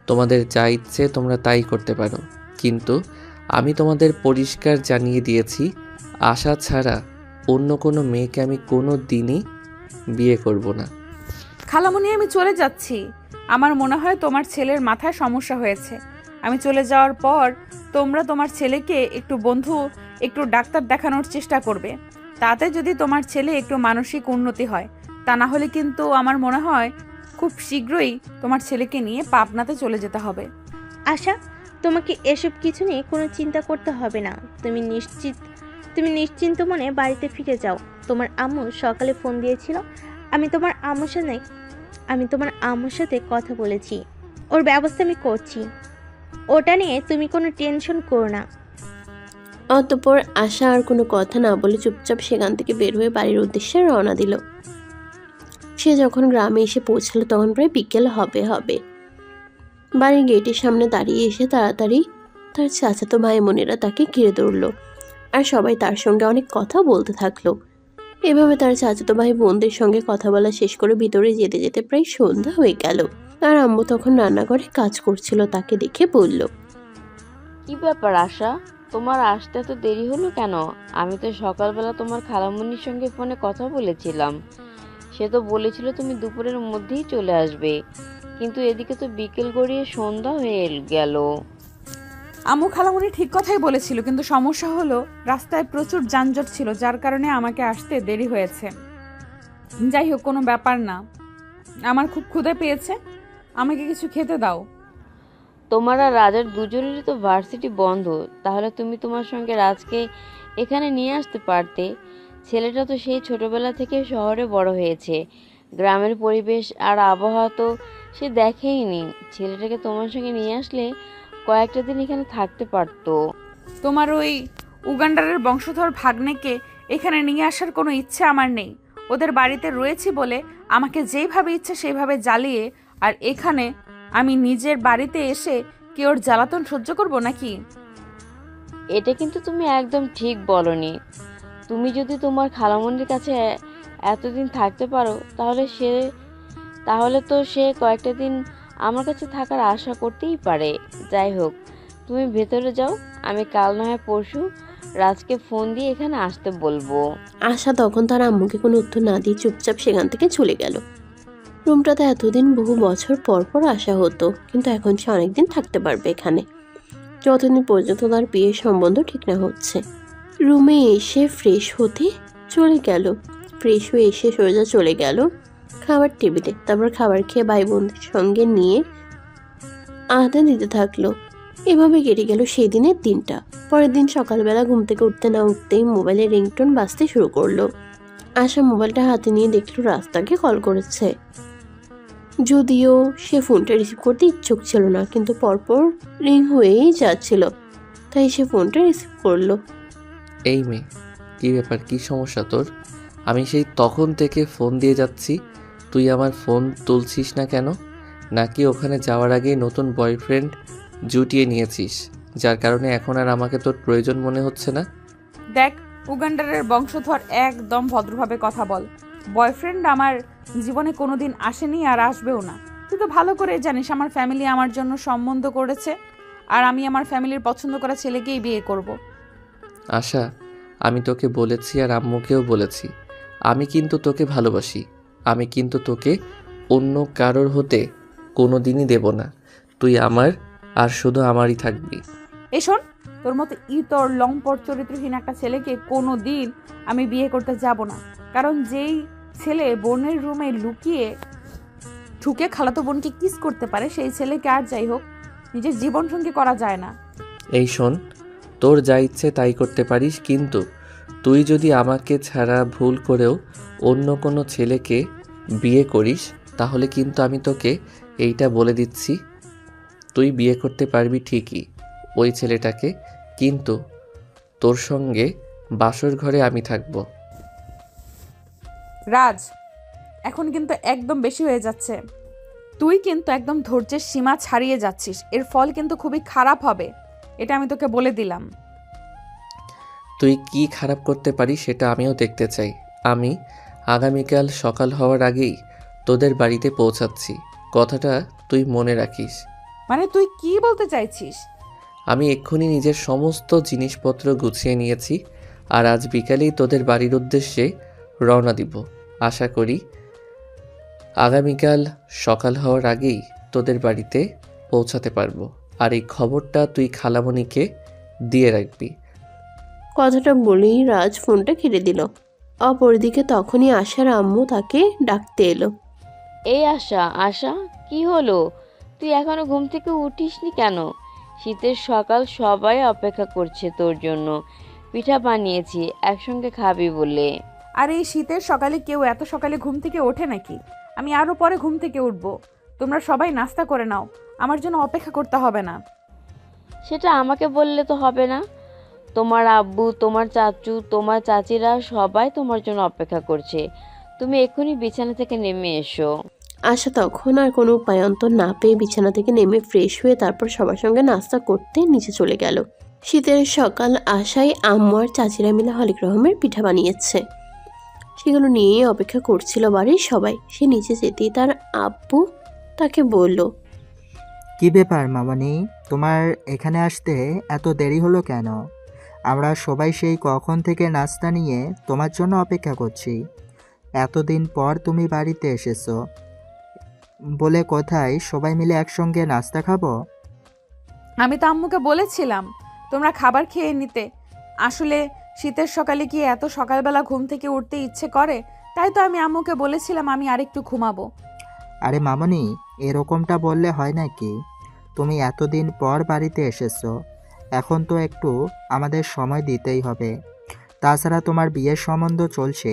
তোমাদের যা ইচ্ছে তোমরা তাই করতে পারো, কিন্তু আমি তোমাদের পরিষ্কার জানিয়ে দিয়েছি, আশা ছাড়া অন্য কোনো মেয়েকে আমি কোনো দিনই বিয়ে করব না। খালামণি, আমি চলে যাচ্ছি। আমার মনে হয় তোমার ছেলের মাথায় সমস্যা হয়েছে। আমি চলে যাওয়ার পর তোমরা তোমার ছেলেকে একটু ডাক্তার দেখানোর চেষ্টা করবে। তাতে যদি তোমার ছেলে একটু মানসিক উন্নতি হয়, তা না হলে কিন্তু আমার মনে হয় খুব শীঘ্রই তোমার ছেলেকে নিয়ে পাবনাতে চলে যেতে হবে। আশা, তোমাকে এসব কিছু নিয়ে কোনো চিন্তা করতে হবে না। তুমি নিশ্চিন্ত মনে বাড়িতে ফিরে যাও। তোমার আম্মু সকালে ফোন দিয়েছিল। আমি তোমার আম্মুর সাথে কথা বলেছি। ওর ব্যবস্থা আমি করছি। ওটা নিয়ে তুমি কোনো টেনশন করো না। অতঃপর আশা আর কোনো কথা না বলে চুপচাপ সেখান থেকে বের হয়ে বাড়ির উদ্দেশ্যে রওনা দিল। সে যখন গ্রামে এসে পৌঁছালো তখন প্রায় বিকেল হবে। বাড়ির গেটের সামনে দাঁড়িয়ে এসে তাড়াতাড়ি তার চাচাতো ভাই বোনেরা তাকে ঘিরে ধরল, আর সবাই তার সঙ্গে অনেক কথা বলতে থাকলো। এভাবে তার চাচাতো ভাই বোনদের সঙ্গে কথা বলা শেষ করে ভিতরে যেতে যেতে প্রায় সন্ধ্যা হয়ে গেল। তার আম্মু তখন রান্নাঘরে কাজ করছিল, তাকে দেখে বলল, কি ব্যাপার আশা, তোমার আসতে এত দেরি হলো কেন? আমি তো সকালবেলা তোমার খালামণির সঙ্গে ফোনে কথা বলেছিলাম। সে তো বলেছিল তুমি দুপুরের মধ্যেই চলে আসবে, কিন্তু এদিকে তো বিকেল গড়িয়ে সন্ধ্যা হয়ে গেল। আম্মু খালামণি ঠিক কথাই বলেছিল, কিন্তু সমস্যা হলো রাস্তায় প্রচুর যানজট ছিল, যার কারণে আমাকে আসতে দেরি হয়েছে। যাই হোক, কোনো ব্যাপার না। আমার খুব ক্ষুধা পেয়েছে, আমাকে কিছু খেতে দাও। তোমার আর রাজার দুজনেরই তো ভার্সিটি বন্ধ, তাহলে তুমি তোমার সঙ্গে রাজকে এখানে নিয়ে আসতে পারতে। ছেলেটা তো সেই ছোটবেলা থেকে শহরে বড় হয়েছে, গ্রামের পরিবেশ আর আবহাওয়া তো সে দেখেইনি। ছেলেটাকে তোমার সঙ্গে নিয়ে আসলে কয়েকটা দিন এখানে থাকতে পারতো। তোমার ওই উগান্ডারের বংশধর ভাগ্নেকে এখানে নিয়ে আসার কোনো ইচ্ছে আমার নেই। ওদের বাড়িতে রয়েছি বলে আমাকে যেইভাবে ইচ্ছে সেইভাবে জ্বালিয়ে, আর এখানে আমি নিজের বাড়িতে এসে কি ওর জ্বালাতন সহ্য করব নাকি? এটা কিন্তু তুমি একদম ঠিক বলনি। তুমি যদি তোমার খালামণির কাছে এতদিন থাকতে পারো, তাহলে তো সে কয়েকটা দিন আমার কাছে থাকার আশা করতেই পারে। যাই হোক, তুমি ভেতরে যাও, আমি কাল না হয় পরশু রাজকে ফোন দিয়ে এখানে আসতে বলবো। আশা তখন তার আম্মুকে কোনো উত্তর না দিয়ে চুপচাপ সেখান থেকে চলে গেল। রুমটাতে এতদিন বহু বছর পর পর আসা হতো, কিন্তু এখন সে অনেকদিন থাকতে পারবে এখানে, যতদিন পর্যন্ত তার বিয়ের সম্বন্ধ ঠিক না হচ্ছে। রুমে এসে ফ্রেশ হতে চলে গেল। ফ্রেশ হয়ে এসে সোজা চলে গেল খাবার টেবিলে। তারপর খাবার খেয়ে ভাই বোনদের সঙ্গে নিয়ে আড্ডা দিতে থাকলো। এভাবে কেটে গেল সেই দিনের দিনটা। পরের দিন সকালবেলা ঘুম থেকে উঠতে না উঠতেই মোবাইলের রিংটোন বাজতে শুরু করলো। আশা মোবাইলটা হাতে নিয়ে দেখলো রাস্তাকে কল করেছে। যদিও সে ফোনটা রিসিভ করতে ইচ্ছুক ছিল না, কিন্তু পরপর রিং হয়েই যাচ্ছিল, তাই সে ফোনটা রিসিভ করলো। এই মেয়ে, কী ব্যাপার, কী সমস্যা তোর? আমি সেই তখন থেকে ফোন দিয়ে যাচ্ছি, তুই আমার ফোন তুলছিস না কেন? নাকি ওখানে যাওয়ার আগেই নতুন বয়ফ্রেন্ড জুটিয়ে নিয়েছিস, যার কারণে এখন আর আমাকে তোর প্রয়োজন মনে হচ্ছে না? দেখ, উগান্ডারের বংশধর, একদম ভদ্রভাবে কথা বল। বয়ফ্রেন্ড আমার জীবনে কোনোদিন আসেনি আর আসবেও না। তুই তো ভালো করে জানিস আমার ফ্যামিলি আমার জন্য সম্বন্ধ করেছে, আর আমি আমার ফ্যামিলির পছন্দ করা ছেলেকেই বিয়ে করব। আশা, আমি তোকে বলেছি আর আম্মুকেও বলেছি, আমি কিন্তু তোকে ভালোবাসি। আমি কিন্তু তোকে অন্য কারোর হতে কোনো দিনই দেব না। তুই আমার আর শুধু আমারই থাকবি। এই শোন, তোর মতো ইতর লম্পট চরিত্রহীন একটা ছেলেকে কোনো দিন আমি বিয়ে করতে যাব না। কারণ যেই ছেলে বোনের রুমে লুকিয়ে ঢুকে খালাতো বোনকে কিস করতে পারে, সেই ছেলেকে আর যাই হোক নিজের জীবন সঙ্গী করা যায় না। এই শোন, তোর যা ইচ্ছে তাই করতে পারিস, কিন্তু তুই যদি আমাকে ছাড়া ভুল করেও অন্য কোনো ছেলেকে বিয়ে করিস, তাহলে কিন্তু আমি তোকে এইটা বলে দিচ্ছি, তুই বিয়ে করতে পারবি ঠিকই ওই ছেলেটাকে, কিন্তু তোর সঙ্গে বাসর ঘরে আমি থাকবো। রাজ, এখন কিন্তু একদম বেশি হয়ে যাচ্ছে। তুই কিন্তু একদম ধৈর্যের সীমা ছাড়িয়ে যাচ্ছিস। এর ফল কিন্তু খুবই খারাপ হবে, এটা আমি তোকে বলে দিলাম। তুই কি খারাপ করতে পারিস সেটা আমিও দেখতে চাই। আমি আগামীকাল সকাল হওয়ার আগেই তোদের বাড়িতে পৌঁছাচ্ছি, কথাটা তুই মনে রাখিস। মানে তুই কি বলতে চাইছিস? আমি এক্ষুনি নিজের সমস্ত জিনিসপত্র গুছিয়ে নিয়েছি, আর আজ বিকালেই তোদের বাড়ির উদ্দেশ্যে রওনা দিব। আশা করি আগামীকাল সকাল হওয়ার আগেই তোদের বাড়িতে পৌঁছাতে পারবো। আর এই খবরটা তুই খালামণিকে দিয়ে রাখবি। কথাটা বলেই রাজ ফোনটা কেটে দিল। অপরদিকে তখনই আশার আম্মু তাকে ডাকতে এলো। এই আশা, আশা, কি হলো? তুই এখনো ঘুম থেকে উঠিসনি কেন? শীতের সকাল, সবাই অপেক্ষা করছে তোর জন্য। পিঠা বানিয়েছি, একসঙ্গে খাবি বলে। আর এই শীতের সকালে কেউ এত সকালে ঘুম থেকে ওঠে নাকি? আমি আরও পরে ঘুম থেকে উঠব। তোমরা সবাই নাস্তা করে নাও, আমার জন্য অপেক্ষা করতে হবে না। সেটা আমাকে বললে তো হবে না। তোমার আব্বু, তোমার চাচু, তোমার চাচিরা সবাই তোমার জন্য অপেক্ষা করছে। তুমি এক্ষুনি বিছানা থেকে নেমে এসো। আশা তখন আর কোনো উপায়ন্তর না পেয়ে বিছানা থেকে নেমে ফ্রেশ হয়ে তারপর সবার সঙ্গে নাস্তা করতে নিচে চলে গেল। শীতের সকাল আশায় আম্মু আর চাচিরা মিলে হরেক রকমের পিঠা বানিয়েছে। সেগুলো নিয়ে অপেক্ষা করছিল বাড়ির সবাই। সে নিচে যেতেই তার আব্বু তাকে বলল, কি ব্যাপার মামনি, তোমার এখানে আসতে এত দেরি হলো কেন? আমরা সবাই সেই কখন থেকে নাস্তা নিয়ে তোমার জন্য অপেক্ষা করছি। এতদিন পর তুমি বাড়িতে এসেছো বলে কোথায় সবাই মিলে একসঙ্গে নাস্তা খাবো? আমি তো আম্মুকে বলেছিলাম তোমরা খাবার খেয়ে নিতে। আসলে শীতের সকালে কি এত সকালবেলা ঘুম থেকে উঠতে ইচ্ছে করে? তাই তো আমি আম্মুকে বলেছিলাম আমি আরেকটু ঘুমাবো। আরে মামনি, এরকমটা বললে হয় নাকি? তুমি এতদিন পর বাড়িতে এসেছো, এখন তো একটু আমাদের সময় দিতেই হবে। তাছাড়া তোমার বিয়ের সম্বন্ধ চলছে।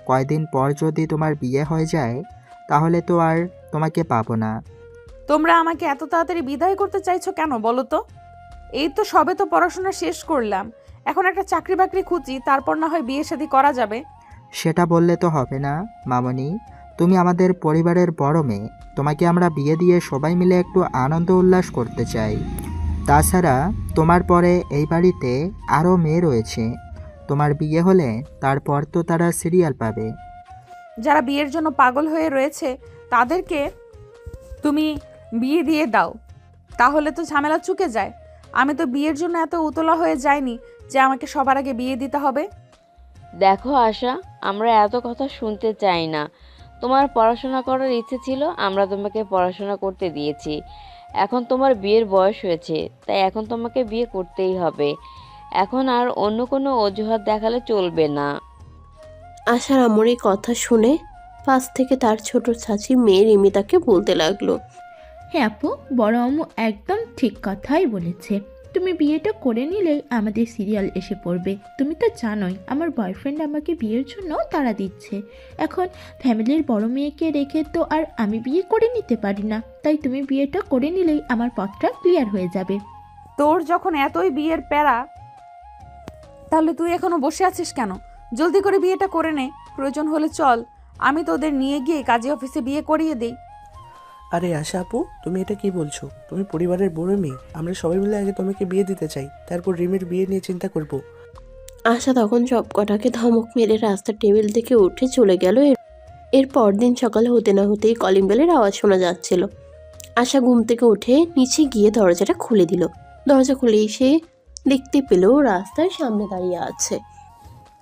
কয়দিন পর যদি তোমার বিয়ে হয়ে যায় তাহলে তো আর তোমাকে পাবো না। তোমরা আমাকে এত তাড়াতাড়ি বিদায় করতে চাইছো কেন বলো তো? এই তো সবে তো পড়াশোনা শেষ করলাম, এখন একটা চাকরি বাকরি খুঁজি, তারপর না হয় বিয়ে শাদী করা যাবে। সেটা বললে তো হবে না মামনি, তুমি আমাদের পরিবারের বড় মেয়ে। তোমাকে আমরা বিয়ে দিয়ে সবাই মিলে একটু আনন্দ উল্লাস করতে চাই। তাছাড়া তোমার পরে এই বাড়িতে আরও মেয়ে রয়েছে। তোমার বিয়ে হলে তারপর তো তারা সিরিয়াল পাবে। যারা বিয়ের জন্য পাগল হয়ে রয়েছে তাদেরকে তুমি বিয়ে দিয়ে দাও, তাহলে তো ঝামেলা চুকে যায়। আমি তো বিয়ের জন্য এত উতলা হয়ে যাইনি যে আমাকে সবার আগে বিয়ে দিতে হবে। দেখো আশা, আমরা এত কথা শুনতে চাই না। তোমার পড়াশোনা করার ইচ্ছে ছিল, আমরা তোমাকে পড়াশোনা করতে দিয়েছি। এখন তোমার বিয়ের বয়স হয়েছে, তাই এখন তোমাকে বিয়ে করতেই হবে। এখন আর অন্য কোনো অজুহাত দেখালে চলবে না। আশার আম্মুর এই কথা শুনে পাশ থেকে তার ছোট চাচি মেয়ে রিমি তাকে বলতে লাগলো, হ্যাঁ আপু, বড় আম্মু একদম ঠিক কথাই বলেছে। তুমি বিয়েটা করে নিলেই আমাদের সিরিয়াল এসে পড়বে। তুমি তো জানোই আমার বয়ফ্রেন্ড আমাকে বিয়ের জন্য তাড়া দিচ্ছে। এখন ফ্যামিলির বড় মেয়েকে রেখে তো আর আমি বিয়ে করে নিতে পারি না। তাই তুমি বিয়েটা করে নিলেই আমার পথটা ক্লিয়ার হয়ে যাবে। তোর যখন এতই বিয়ের প্যারা, তাহলে তুই এখনো বসে আছিস কেন? জলদি করে বিয়েটা করে নে। প্রয়োজন হলে চল, আমি তোদের নিয়ে গিয়ে কাজী অফিসে বিয়ে করিয়ে দিই। আরে আশা আপু, তুমি এটা কি বলছো? তুমি পরিবারের বড় মেয়ে, আমরা সবাই মিলে আগে তোমাকে বিয়ে দিতে চাই, তারপর রিমির বিয়ে নিয়ে চিন্তা করব। আশা তখন সব কটাকে ধমক মেরে রাস্তার টেবিল থেকে উঠে চলে গেল। এর পরদিন সকাল হতে না হতেই কলিং বেলের আওয়াজ শোনা যাচ্ছিল। আশা ঘুম থেকে উঠে নিচে গিয়ে দরজাটা খুলে দিল। দরজা খুলেই সে দেখতে পেল রাস্তার সামনে দাঁড়িয়ে আছে।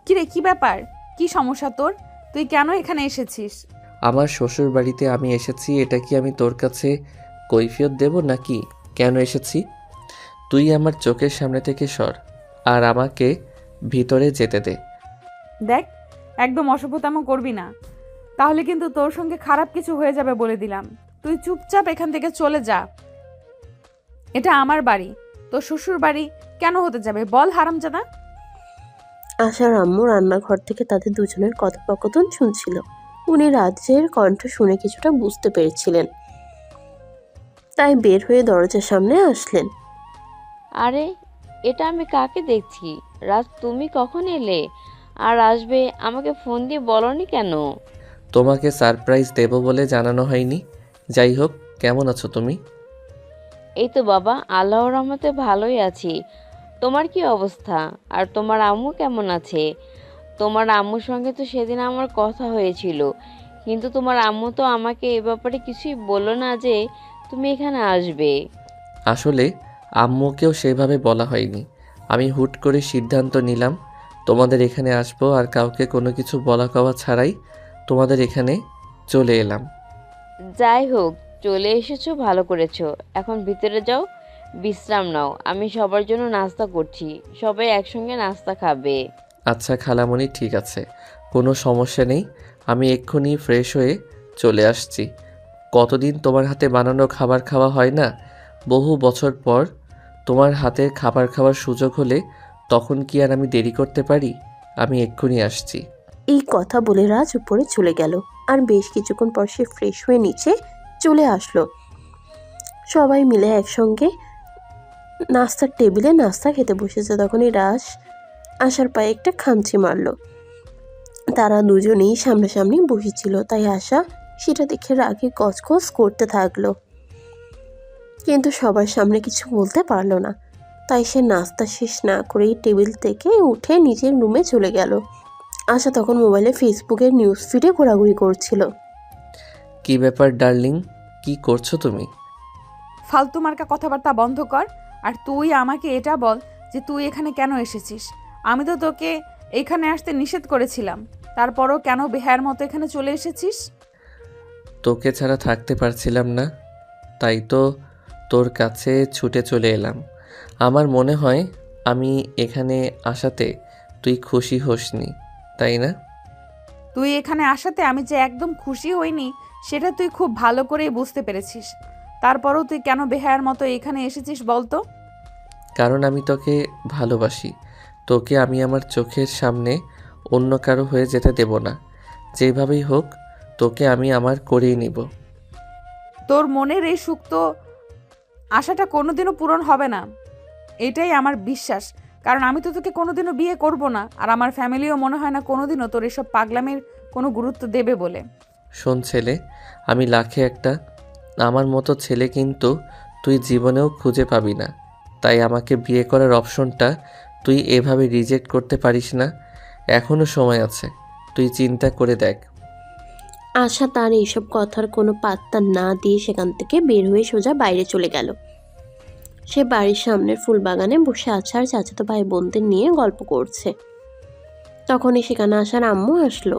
কিরে, কি ব্যাপার? কি সমস্যা তোর? তুই কেন এখানে এসেছিস? আমার শ্বশুর বাড়িতে আমি এসেছি, এটা কি আমি তোর কাছে কৈফিয়ত দেব নাকি কেন এসেছি? তুই আমার চোখের সামনে থেকে সর আর আমাকে ভিতরে যেতে দে। দেখ, একদম অসভ্যতামো করবি না, তাহলে কিন্তু তোর সঙ্গে খারাপ কিছু হয়ে যাবে বলে দিলাম। তুই চুপচাপ এখান থেকে চলে যা। এটা আমার বাড়ি, তোর শ্বশুর বাড়ি কেন হতে যাবে বল হারামজাদা? আশার আম্মু রান্নাঘর থেকে তাদের দুজনের কথোপকথন শুনছিল। উনি রাজের কণ্ঠ শুনে কিছুটা বুঝতে পেরেছিলেন, তাই বের হয়ে দরজার সামনে আসলেন। আরে, এটা আমি কাকে দেখছি? রাজ, তুমি কখন এলে? আর আসবে আমাকে ফোন দিয়ে বলনি কেন? তোমাকে সারপ্রাইজ দেব বলে জানানো হয়নি। যাই হোক, কেমন আছো তুমি? এই তো বাবা, আল্লাহর রহমতে ভালোই আছি। তোমার কি অবস্থা? আর তোমার আম্মু কেমন আছে? তোমার আম্মুর সঙ্গে তো সেদিন আমার কথা হয়েছিল, কিন্তু তোমার আম্মু তো আমাকে এ ব্যাপারে কিছুই বললো না যে তুমি এখানে আসবে। আসলে আম্মুকেও সেভাবে বলা হয়নি। আমি হুট করে সিদ্ধান্ত নিলাম তোমাদের এখানে আসবো আর কাউকে কোনো কিছু বলা কওয়া ছাড়াই তোমাদের এখানে চলে এলাম। যাই হোক, চলে এসেছো, ভালো করেছো। এখন ভিতরে যাও, বিশ্রাম নাও। আমি সবার জন্য নাস্তা করছি, সবাই একসঙ্গে নাস্তা খাবে। আচ্ছা খালামণি, ঠিক আছে, কোনো সমস্যা নেই। আমি এক্ষুনি ফ্রেশ হয়ে চলে আসছি। কতদিন তোমার হাতে বানানো খাবার খাওয়া হয় না। বহু বছর পর তোমার হাতের খাবার খাওয়ার সুযোগ হলে তখন কি আর আমি দেরি করতে পারি? আমি এক্ষুনি আসছি। এই কথা বলে রাজ উপরে চলে গেল। আর বেশ কিছুক্ষণ পর সে ফ্রেশ হয়ে নিচে চলে আসলো। সবাই মিলে একসঙ্গে নাস্তার টেবিলে নাস্তা খেতে বসেছে। তখনই রাজ আশার পায়ে একটা খামচি মারলো। তারা দুজনেই সামনাসামনি বসেছিল, তাই আশা সেটা দেখে রাগে গজগজ করতে থাকলো, কিন্তু সবার সামনে কিছু বলতে পারলো না। তাই সে নাস্তা শেষ না করেই টেবিল থেকে উঠে নিজের রুমে চলে গেল। আশা তখন মোবাইলে ফেসবুকের নিউজ ফিডে ঘোরাঘুরি করছিল। কি ব্যাপার ডার্লিং, কি করছো তুমি? ফালতু মার্কা কথাবার্তা বন্ধ কর। আর তুই আমাকে এটা বল যে তুই এখানে কেন এসেছিস। আমি তো তোকে এখানে আসতে নিষেধ করেছিলাম, তারপরও কেন বেহায়ার মতো এখানে চলে এসেছিস? তোকে ছাড়া থাকতে পারছিলাম না, তাই তো তোর কাছে ছুটে চলে এলাম। আমার মনে হয় আমি এখানে আসাতে তুই খুশি হোসনি, তাই না? তুই এখানে আসাতে আমি যে একদম খুশি হইনি সেটা তুই খুব ভালো করেই বুঝতে পেরেছিস। তারপরও তুই কেন বেহায়ার মতো এখানে এসেছিস বলতো? কারণ আমি তোকে ভালোবাসি। তোকে আমি আমার চোখের সামনে অন্য কারো হয়ে যেতে দেব না। যেভাবেই হোক তোকে আমি আমার করেই নিব। তোর মনের এই সুপ্ত আশাটা কোনোদিনও পূরণ হবে না, এটাই আমার বিশ্বাস। কারণ আমি তো তোকে কোনোদিনও বিয়ে করব না, আর আমার ফ্যামিলিও মনে হয় না কোনোদিনও তোর এসব পাগলামির কোনো গুরুত্ব দেবে বলে। শোন ছেলে, আমি লাখে একটা, আমার মতো ছেলে কিন্তু তুই জীবনেও খুঁজে পাবি না। তাই আমাকে বিয়ে করার অপশনটা তুই এভাবে রিজেক্ট করতে পারিস না। এখনও সময় আছে, তুই চিন্তা করে দেখ। আশা তার এইসব কথার কোনো পাত্তা না দিয়ে সেখান থেকে বের হয়ে সোজা বাইরে চলে গেল। সে বাড়ির সামনের ফুল বাগানে বসে আছে আর চাচাতো ভাই বোনদের নিয়ে গল্প করছে। তখনই সেখানে আসার আম্মু আসলো।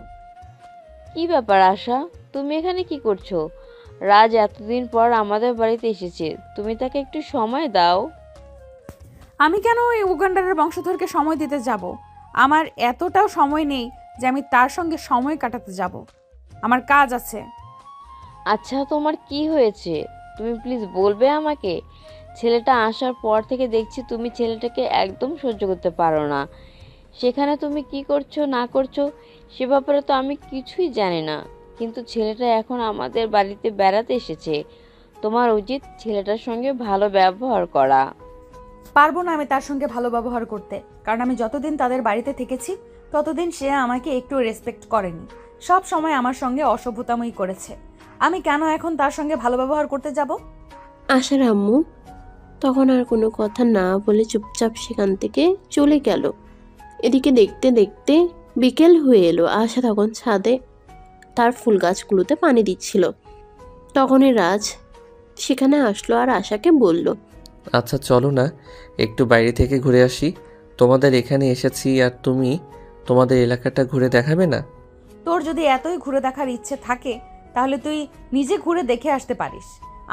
কি ব্যাপার আশা, তুমি এখানে কি করছো? রাজ এতদিন পর আমাদের বাড়িতে এসেছে, তুমি তাকে একটু সময় দাও। আমি কেন এই উগান্ডারের বংশধরকে সময় দিতে যাব? আমার এতটাও সময় নেই যে আমি তার সঙ্গে সময় কাটাতে যাব। আমার কাজ আছে। আচ্ছা, তোমার কি হয়েছে তুমি প্লিজ বলবে আমাকে? ছেলেটা আসার পর থেকে দেখছি তুমি ছেলেটাকে একদম সহ্য করতে পারো না। সেখানে তুমি কি করছো না করছো সে ব্যাপারে তো আমি কিছুই জানি না, কিন্তু ছেলেটা এখন আমাদের বাড়িতে বেড়াতে এসেছে। তোমার উচিত ছেলেটার সঙ্গে ভালো ব্যবহার করা। পারবো না আমি তার সঙ্গে ভালো ব্যবহার করতে, কারণ আমি যতদিন তাদের বাড়িতে থেকেছি ততদিন সে আমাকে একটু রেসপেক্ট করেনি। সব সময় আমার সঙ্গে অসভ্যতামই করেছে। আমি কেন এখন তার সঙ্গে ভালো ব্যবহার করতে যাব? আশার আম্মু তখন আর কোনো কথা না বলে চুপচাপ সেখান থেকে চলে গেল। এদিকে দেখতে দেখতে বিকেল হয়ে এলো। আশা তখন ছাদে তার ফুল গাছগুলোতে পানি দিচ্ছিল। তখনই রাজ সেখানে আসলো আর আশাকে বলল, আচ্ছা চলো না একটু বাইরে থেকে ঘুরে আসি। তোমাদের এখানে এসেছি আর তুমি তোমাদের এলাকাটা ঘুরে দেখাবে না? তোর যদি এতই ঘুরে দেখার ইচ্ছে থাকে তাহলে তুই নিজে ঘুরে দেখে আসতে পারিস।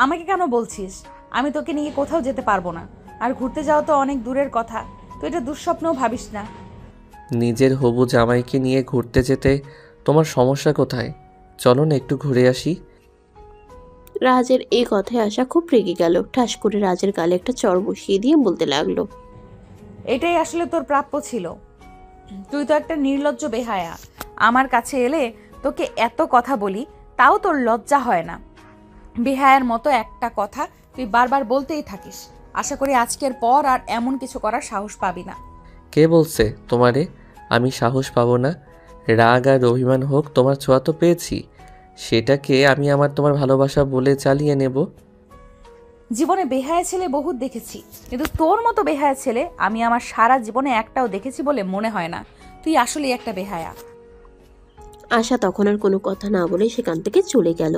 আমাকে কেন বলছিস? আমি তোকে নিয়ে কোথাও যেতে পারবো না। আর ঘুরতে যাওয়া তো অনেক দূরের কথা, তুই এটা দুঃস্বপ্নও ভাবিস না। নিজের হবু জামাইকে নিয়ে ঘুরতে যেতে তোমার সমস্যা কোথায়? চলো না একটু ঘুরে আসি। রাজের এই কথায় আশা খুব রেগে গেল। ঠাস করে রাজের গালে একটা চড় বসিয়ে দিয়ে বলতে লাগলো, এটাই আসলে তোর প্রাপ্য ছিল। তুই তো একটা নির্লজ্জ বেহায়া। আমার কাছে এলে তোকে এত কথা বলি তাও তোর লজ্জা হয় না। বেহায়ার মতো একটা কথা তুই বারবার বলতেই থাকিস। আশা করি আজকের পর আর এমন কিছু করার সাহস পাবি না। কে বলছে তোমারে আমি সাহস পাবো না? রাগ আর অভিমান হোক, তোমার ছোঁয়া তো পেয়েছি, সেটাকে আমি আমার তোমার ভালোবাসা বলে চালিয়ে নেব। জীবনে বেহায়া ছেলে বহুত দেখেছি, কিন্তু তোর মতো বেহায়া ছেলে আমি আমার সারা জীবনে একটাও দেখেছি বলে মনে হয় না। তুই আসলেই একটা বেহায়া। আশা তখন আর কোনো কথা না বলে সেখান থেকে চলে গেল।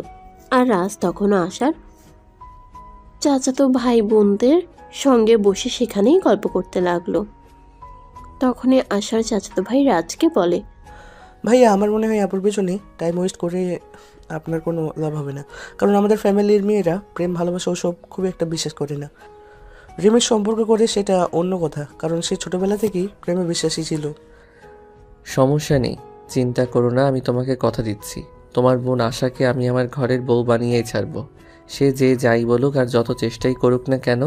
আর রাজ তখনও আশার চাচাতো ভাই বোনদের সঙ্গে বসে সেখানেই গল্প করতে লাগলো। তখনই আশার চাচাতো ভাই রাজকে বলে, ভাইয়া আমার মনে হয় আপুর পেছনে টাইম ওয়েস্ট করে আপনার কোনো লাভ হবে না, কারণ আমাদের ফ্যামিলির মেয়েরা প্রেম ভালোবাসা ওসব খুব একটা বিশ্বাস করে না। রিমের সম্পর্ক করে সেটা অন্য কথা, কারণ সে ছোটোবেলা থেকেই প্রেমে বিশ্বাসী ছিল। সমস্যা নেই, চিন্তা করো না, আমি তোমাকে কথা দিচ্ছি তোমার বোন আশাকে আমি আমার ঘরের বউ বানিয়েই ছাড়বো। সে যে যাই বলুক আর যত চেষ্টাই করুক না কেন,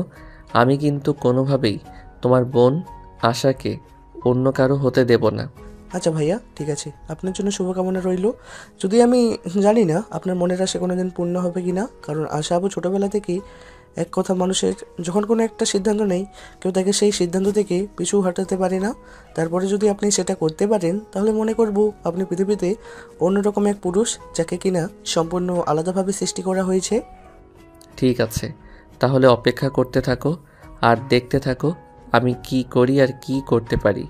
আমি কিন্তু কোনোভাবেই তোমার বোন আশাকে অন্য কারো হতে দেব না। আচ্ছা ভাইয়া, ঠিক আছে, আপনার জন্য শুভকামনা রইল। যদি আমি জানি না আপনার মনের আশা কোনো দিন পূর্ণ হবে কি না, কারণ আশা আপু ছোটোবেলা থেকেই এক কথা, মানুষের যখন কোনো একটা সিদ্ধান্ত নেই কেউ তাকে সেই সিদ্ধান্ত থেকে পিছু হটাতে পারে না। তারপরে যদি আপনি সেটা করতে পারেন তাহলে মনে করব আপনি পৃথিবীতে অন্যরকম এক পুরুষ, যাকে কিনা সম্পূর্ণ আলাদাভাবে সৃষ্টি করা হয়েছে। ঠিক আছে, তাহলে অপেক্ষা করতে থাকো আর দেখতে থাকো আমি কি করি আর কি করতে পারি।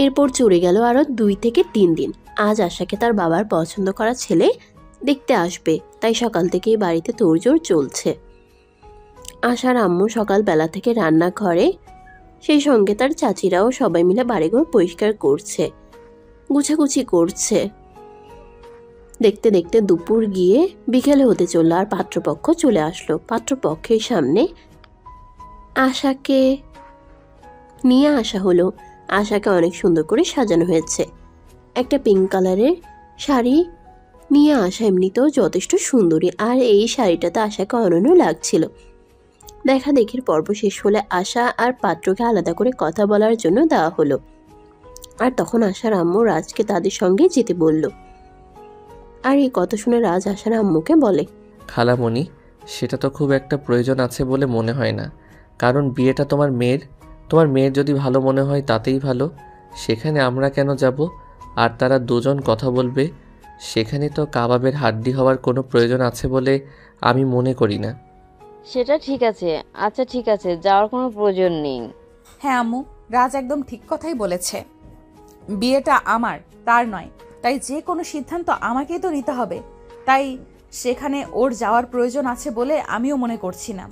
এরপর চলে গেল আরও 2 থেকে 3 দিন। আজ আশাকে তার বাবার পছন্দ করা ছেলে দেখতে আসবে, তাই সকাল থেকেই বাড়িতে তোড়জোড় চলছে। আশার আম্মু সকালবেলা থেকে রান্নাঘরে, সেই সঙ্গে তার চাচিরাও সবাই মিলে বাড়িঘর পরিষ্কার করছে, গুছাগুছি করছে। দেখতে দেখতে দুপুর গিয়ে বিকেলে হতে চলল, আর পাত্রপক্ষ চলে আসলো। পাত্রপক্ষের সামনে আশাকে নিয়ে আসা হলো। আশাকে অনেক সুন্দর করে সাজানো হয়েছে। একটা পিঙ্ক কালারের শাড়ি নিয়ে আসা এমনিতেও যথেষ্ট সুন্দরী, আর এই শাড়িটাতে আশাকে অনন্য লাগছিল। দেখা দেখির পর্ব শেষ হলে আশা আর পাত্রকে আলাদা করে কথা বলার জন্য দেওয়া হলো। আর তখন আশার আম্মু রাজকে তাদের সঙ্গে যেতে বলল। আর এই কথা শুনে রাজ আশার আম্মুকে বলে, খালামণি, সেটা তো খুব একটা প্রয়োজন আছে বলে মনে হয় না, কারণ বিয়েটা তোমার মেয়ের যদি ভালো মনে হয় তাতেই ভালো। সেখানে আমরা কেন যাব? আর তারা দুজন কথা বলবে, সেখানে তো কাবাবের হাড্ডি হওয়ার কোনো প্রয়োজন আছে বলে আমি মনে করি না। সেটা ঠিক আছে। আচ্ছা ঠিক আছে, যাওয়ার কোনো প্রয়োজন নেই। হ্যাঁ আম্মু, রাজ একদম ঠিক কথাই বলেছে। বিয়েটা আমার, তার নয়, তাই যে কোনো সিদ্ধান্ত আমাকেই তো নিতে হবে। তাই সেখানে ওর যাওয়ার প্রয়োজন আছে বলে আমিও মনে করছি না।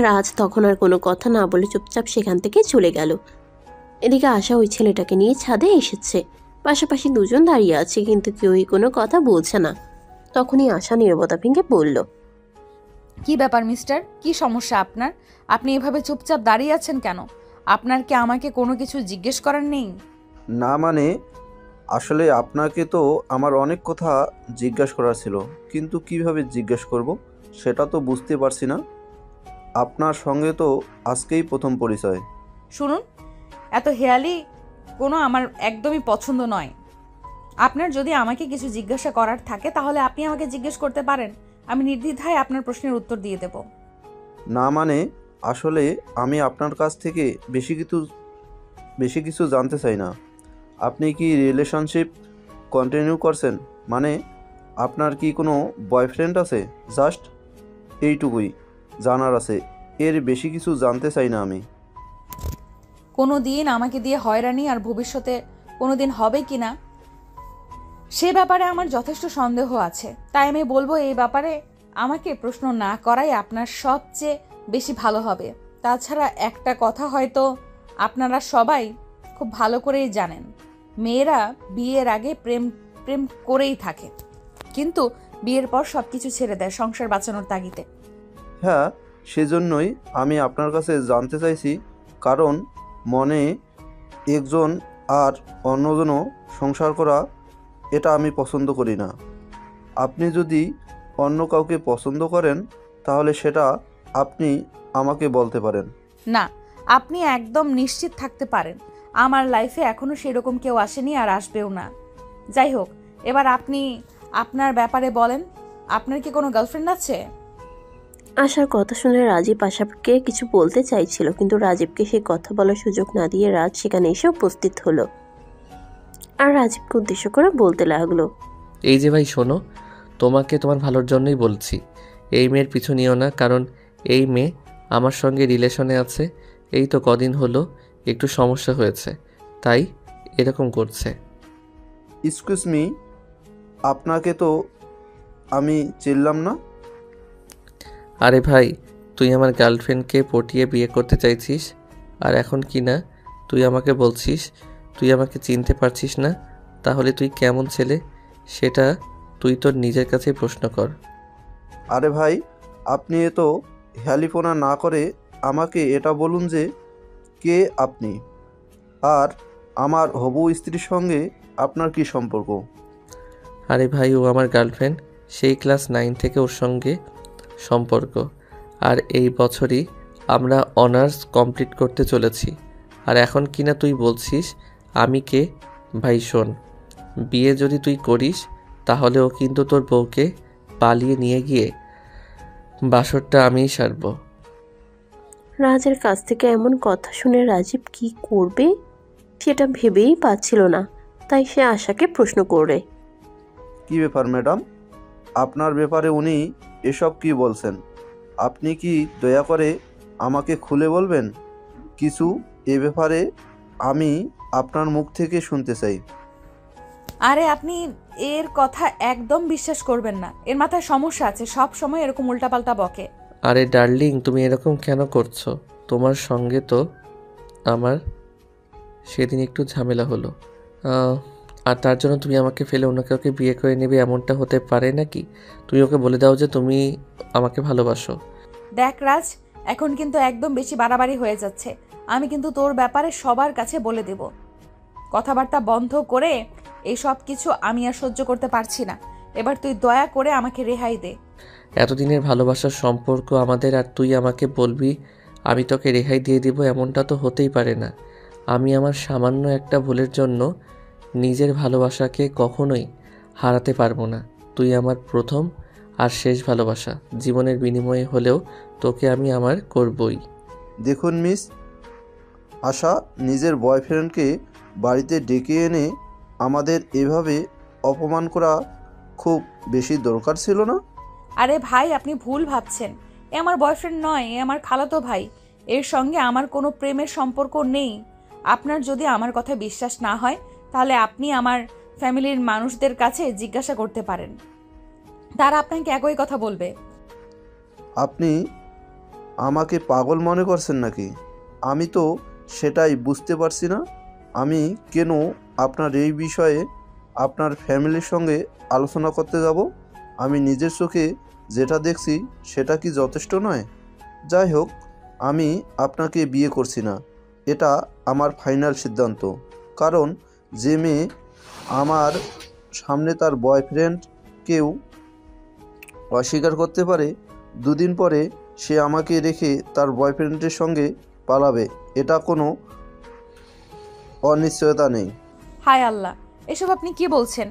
রাজ তখন আর কোনো কথা না বলে চুপচাপ সেখান থেকে চলে গেল। এদিকে আশা ওই ছেলেটাকে নিয়ে ছাদে এসেছে। পাশাপাশি দুজন দাঁড়িয়ে আছে, কিন্তু কেউই কোনো কথা বলছে না। তখনই আশা নীরবতা ভেঙে বলল, কি ব্যাপার মিস্টার, কি সমস্যা আপনার? আপনি এভাবে চুপচাপ দাঁড়িয়ে আছেন কেন? আপনার কি আমাকে কোনো কিছু জিজ্ঞেস করার নেই? না মানে, আসলে আপনাকে তো আমার অনেক কথা জিজ্ঞাসা করার ছিল, কিন্তু কিভাবে জিজ্ঞেস করব সেটা তো বুঝতে পারছি না। আপনার সঙ্গে তো আজকেই প্রথম পরিচয়। শুনুন, এত হেয়ালি কোনো আমার একদমই পছন্দ নয়। আপনার যদি আমাকে কিছু জিজ্ঞাসা করার থাকে তাহলে আপনি আমাকে জিজ্ঞেস করতে পারেন, আমি নির্দ্বিধায় আপনার প্রশ্নের উত্তর দিয়ে দেব। না মানে, আসলে আমি আপনার কাছ থেকে বেশি কিছু জানতে চাই না। আপনি কি রিলেশনশিপ কন্টিনিউ করছেন? মানে আপনার কি কোনো বয়ফ্রেন্ড আছে? জাস্ট এইটুকুই জানার আছে, এর বেশি কিছু জানতে চাই না আমি। কোনো দিন আমাকে দিয়ে হয়রানি আর ভবিষ্যতে কোনো দিন হবে কি না সে ব্যাপারে আমার যথেষ্ট সন্দেহ আছে। তাই আমি বলবো এই ব্যাপারে আমাকে প্রশ্ন না করাই আপনার সবচেয়ে বেশি ভালো হবে। তাছাড়া একটা কথা হয়তো আপনারা সবাই খুব ভালো করেই জানেন, মেয়েরা বিয়ের আগে প্রেম প্রেম করেই থাকে, কিন্তু বিয়ের পর সবকিছু ছেড়ে দেয় সংসার বাঁচানোর তাগিদে। হ্যাঁ, সেজন্যই আমি আপনার কাছে জানতে চাইছি, কারণ মনে একজন আর অন্যজনও সংসার করা, এটা আমি পছন্দ করি না। আপনি যদি অন্য কাউকে পছন্দ করেন তাহলে সেটা আপনি আমাকে বলতে পারেন। না, আপনি একদম নিশ্চিত থাকতে পারেন আমার লাইফে এখনো সেরকম কেউ আসেনি আর আসবেও না। যাই হোক, এবার আপনি আপনার ব্যাপারে বলেন, আপনার কি কোনো গার্লফ্রেন্ড আছে? আশার কথা শুনে রাজীব আশাকে কিছু বলতে চাইছিল, কিন্তু রাজীবকে সে কথা বলার সুযোগ না দিয়ে রাজ সেখানে এসে উপস্থিত হলো। আর রাজীবকে উদ্দেশ্য করে বলতে লাগলো, এই যে ভাই শোনো, তোমাকে তোমার ভালোর জন্যই বলছি, এই মেয়ের পিছু নিও না, কারণ এই মেয়ে আমার সঙ্গে রিলেশনে আছে। এই তো কদিন হলো একটু সমস্যা হয়েছে, তাই এরকম করছে। এক্সকিউজ মি, আপনাকে তো আমি চিনলাম না। আরে ভাই, তুই আমার গার্লফ্রেন্ডকে পটিয়ে বিয়ে করতে চাইছিস, আর এখন কি না তুই আমাকে বলছিস তুই আমাকে চিনতে পারছিস না? তাহলে তুই কেমন ছেলে সেটা তুই তোর নিজের কাছেই প্রশ্ন কর। আরে ভাই, আপনি এত হেয়ালিপনা না করে আমাকে এটা বলুন যে কে আপনি, আর আমার হবু স্ত্রীর সঙ্গে আপনার কি সম্পর্ক? আরে ভাই, ও আমার গার্লফ্রেন্ড। সেই ক্লাস 9 থেকে ওর সঙ্গে সম্পর্ক, আর এই বছরই আমরা অনার্স কমপ্লিট করতে চলেছি। আর এখন কিনা তুই বলছিস আমি কে? ভাই শোন, বিয়ে যদি তুই করিস তাহলে ও কিন্তু তোর বউকে পালিয়ে নিয়ে গিয়ে বাসরটা আমিই সারব। রাজের কাছ থেকে এমন কথা শুনে রাজীব কি করবে সেটা ভেবেই পাচ্ছিল না, তাই সে আশাকে প্রশ্ন করে। কি ব্যাপার ম্যাডাম, আপনার ব্যাপারে উনি এসব কি বলছেন? আপনি কি দয়া করে আমাকে খুলে বলবেন কিছু? এ ব্যাপারে আমি আপনার মুখ থেকে শুনতে চাই। আরে আপনি এর কথা একদম বিশ্বাস করবেন না, এর মাথায় সমস্যা আছে, সব সময় এরকম উল্টাপাল্টা বকে। আরে ডার্লিং, তুমি এরকম কেন করছো? তোমার সঙ্গে তো আমার সেদিন একটু ঝামেলা হলো, আর তার জন্য তুমি আমাকে ফেলে অন্য কাউকে বিয়ে করে নেবে, এমনটা হতে পারে নাকি? তুমি ওকে বলে দাও যে তুমি আমাকে ভালোবাসো। দেখ রাজ, এখন কিন্তু একদম বেশি বাড়াবাড়ি হয়ে যাচ্ছে। আমি কিন্তু তোর ব্যাপারে সবার কাছে বলে দেব। কথাবার্তা বন্ধ করে এই সব কিছু আমি আর সহ্য করতে পারছি না। এবার তুই দয়া করে আমাকে রেহাই দে। এতদিনের ভালোবাসার সম্পর্ক আমাদের, আর তুই আমাকে বলবি আমি তোকে রেহাই দিয়ে দিব? এমনটা তো হতেই পারে না। আমি আমার সামান্য একটা ভুলের জন্য নিজের ভালোবাসাকে কখনোই হারাতে পারবো না। তুই আমার প্রথম আর শেষ ভালোবাসা, জীবনের বিনিময়ে হলেও তোকে আমি আমার করবই। দেখুন মিস আশা, নিজের বয়ফ্রেন্ডকে বাড়িতে ডেকে এনে আমাদের এভাবে অপমান করা খুব বেশি দরকার ছিল না। আরে ভাই, আপনি ভুল ভাবছেন। এ আমার বয়ফ্রেন্ড নয়, এ আমার খালাতো ভাই। এর সঙ্গে আমার কোনো প্রেমের সম্পর্ক নেই। আপনার যদি আমার কথা বিশ্বাস না হয় তাহলে আপনি আমার ফ্যামিলির মানুষদের কাছে জিজ্ঞাসা করতে পারেন, তারা আপনাকে একই কথা বলবে। আপনি আমাকে পাগল মনে করছেন নাকি? আমি তো সেটাই বুঝতে পারছি না। আমি কেন আপনার এই বিষয়ে আপনার ফ্যামিলির সঙ্গে আলোচনা করতে যাব? আমি নিজের চোখে যেটা দেখছি সেটা কি যথেষ্ট নয়? যাই হোক, আমি আপনাকে বিয়ে করছি না, এটা আমার ফাইনাল সিদ্ধান্ত। কারণ যে মেয়ে আমার সামনে তার বয়ফ্রেন্ডকেও অস্বীকার করতে পারে, দুদিন পরে সে আমাকে রেখে তার বয়ফ্রেন্ডের সঙ্গে পালাবে, এটা কোনো অনিশ্চয়তা নেই। হায় আল্লাহ, এসব আপনি কি বলছেন?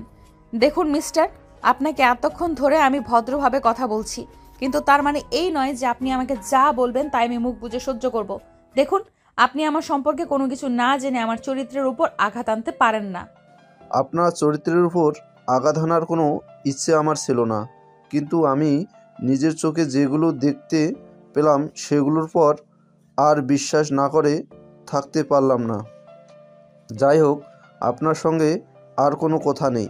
দেখুন মিস্টার, আপনাকে এতক্ষণ ধরে আমি ভদ্রভাবে কথা বলছি, কিন্তু তার মানে এই নয় যে আপনি আমাকে যা বলবেন তাই আমি মুখ বুজে সহ্য করব। দেখুন, আপনি আমার সম্পর্কে কোনো কিছু না জেনে আমার চরিত্রের উপর আঘাত আনতে পারেন না। আপনার চরিত্রের উপর আঘাত হানার কোনো ইচ্ছে আমার ছিল না, কিন্তু আমি নিজের চোখে যেগুলো দেখতে পেলাম সেগুলোর পর আর বিশ্বাস না করে থাকতে পারলাম না। যাই হোক, আপনার সঙ্গে আর কোনো কথা নেই,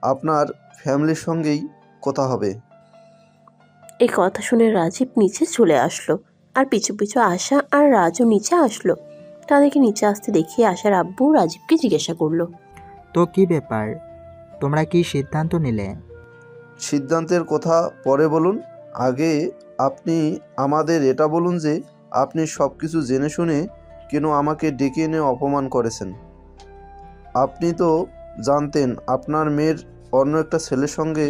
আপনার ফ্যামিলির সঙ্গেই কথা হবে। এই কথা শুনে রাজীব নিচে চলে আসলো, আর পিছু পিছু আশা আর রাজও নিচে আসলো। তাদেরকে নিচে আসতে দেখিয়ে আশার আব্বু রাজীবকে জিজ্ঞাসা করলো, তো কি ব্যাপার, তোমরা কি সিদ্ধান্ত নিলে? সিদ্ধান্তের কথা পরে বলুন, আগে আপনি আমাদের এটা বলুন যে আপনি সব কিছু জেনে শুনে কেন আমাকে ডেকে এনে অপমান করেছেন? আপনি তো জানতেন আপনার মেয়ের অন্য একটা ছেলের সঙ্গে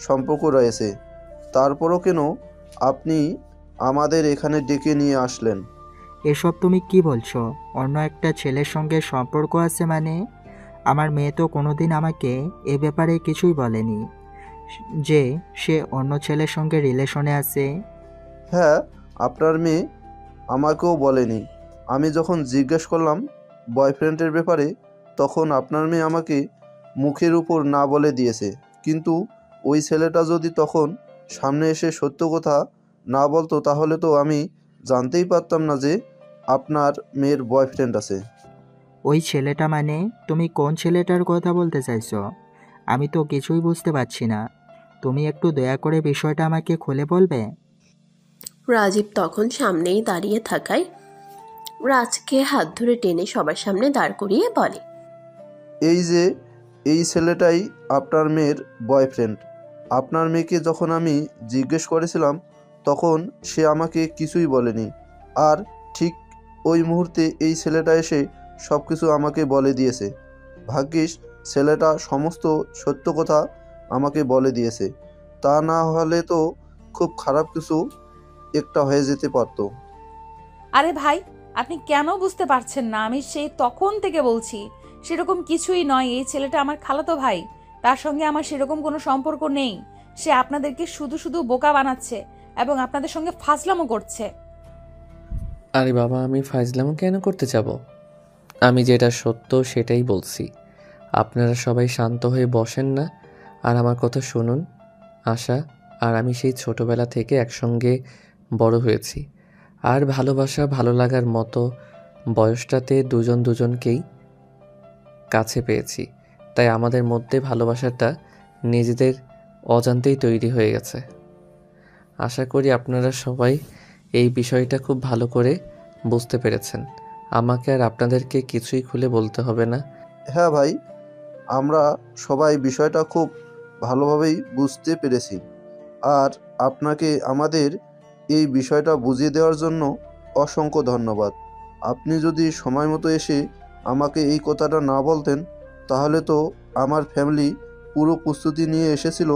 সম্পর্ক রয়েছে, তারপরও কেন আপনি আমাদের এখানে ডেকে নিয়ে আসলেন? এসব তুমি কি বলছো? অন্য একটা ছেলের সঙ্গে সম্পর্ক আছে মানে? আমার মেয়ে তো কোনোদিন আমাকে এ ব্যাপারে কিছুই বলেনি যে সে অন্য ছেলের সঙ্গে রিলেশনে আছে। হ্যাঁ, আপনার মেয়ে আমাকেও বলেনি। আমি যখন জিজ্ঞেস করলাম বয়ফ্রেন্ডের ব্যাপারে, তখন আপনার মেয়ে আমাকে মুখের উপর না বলে দিয়েছে। কিন্তু ওই ছেলেটা যদি তখন সামনে এসে সত্য কথা না বলতো তাহলে তো আমি জানতেই পারতাম না যে আপনার মেয়ের বয়ফ্রেন্ড আছে। ওই ছেলেটা মানে তুমি কোন ছেলেটার কথা বলতে চাইছো? আমি তো কিছুই বুঝতে পারছি না। তুমি একটু দয়া করে বিষয়টা আমাকে খুলে বলবে? রাজীব তখন সামনেই দাঁড়িয়ে থাকায় রাজকে হাত ধরে টেনে সবার সামনে দাঁড় করিয়ে বলে, এই যে এই ছেলেটাই আপনার মেয়ের বয়ফ্রেন্ড। আপনার মেয়েকে যখন আমি জিজ্ঞেস করেছিলাম তখন সে আমাকে কিছুই বলেনি, আর ঠিক ওই মুহূর্তে এই ছেলেটা এসে সব কিছু আমাকে বলে দিয়েছে। ভাগ্যিস ছেলেটা সমস্ত সত্য কথা আমাকে বলে দিয়েছে, তা না হলে তো খুব খারাপ কিছু একটা হয়ে যেতে পারতো। আরে ভাই, আপনি কেন বুঝতে পারছেন না? আমি সেই তখন থেকে বলছি সেরকম কিছুই নয়। এই ছেলেটা আমার খালাতো ভাই, তার সঙ্গে আমার সেরকম কোনো সম্পর্ক নেই। সে আপনাদেরকে শুধু শুধু বোকা বানাচ্ছে এবং আপনাদের সঙ্গে ফাজলামো করছে। আরে বাবা, আমি ফাইজলামো কেন করতে যাব? আমি যেটা সত্য সেটাই বলছি। আপনারা সবাই শান্ত হয়ে বসেন না আর আমার কথা শুনুন। আশা আর আমি সেই ছোটবেলা থেকে একসঙ্গে বড় হয়েছি, আর ভালোবাসা ভালো লাগার মতো বয়সটাতে দুজন দুজনকেই কাছে পেয়েছি। তাই আমাদের মধ্যে ভালোবাসাটা নিজেদের অজান্তেই তৈরি হয়ে গেছে। আশা করি আপনারা সবাই এই বিষয়টা খুব ভালো করে বুঝতে পেরেছেন। আমাকে আর আপনাদেরকে কিছুই খুলে বলতে হবে না। হ্যাঁ ভাই, আমরা সবাই বিষয়টা খুব ভালোভাবেই বুঝতে পেরেছি, আর আপনাকে আমাদের এই বিষয়টা বুঝিয়ে দেওয়ার জন্য অসংখ্য ধন্যবাদ। আপনি যদি সময় মতো এসে আমাকে এই কথাটা না বলতেন, তাহলে তো আমার ফ্যামিলি পুরো প্রস্তুতি নিয়ে এসেছিল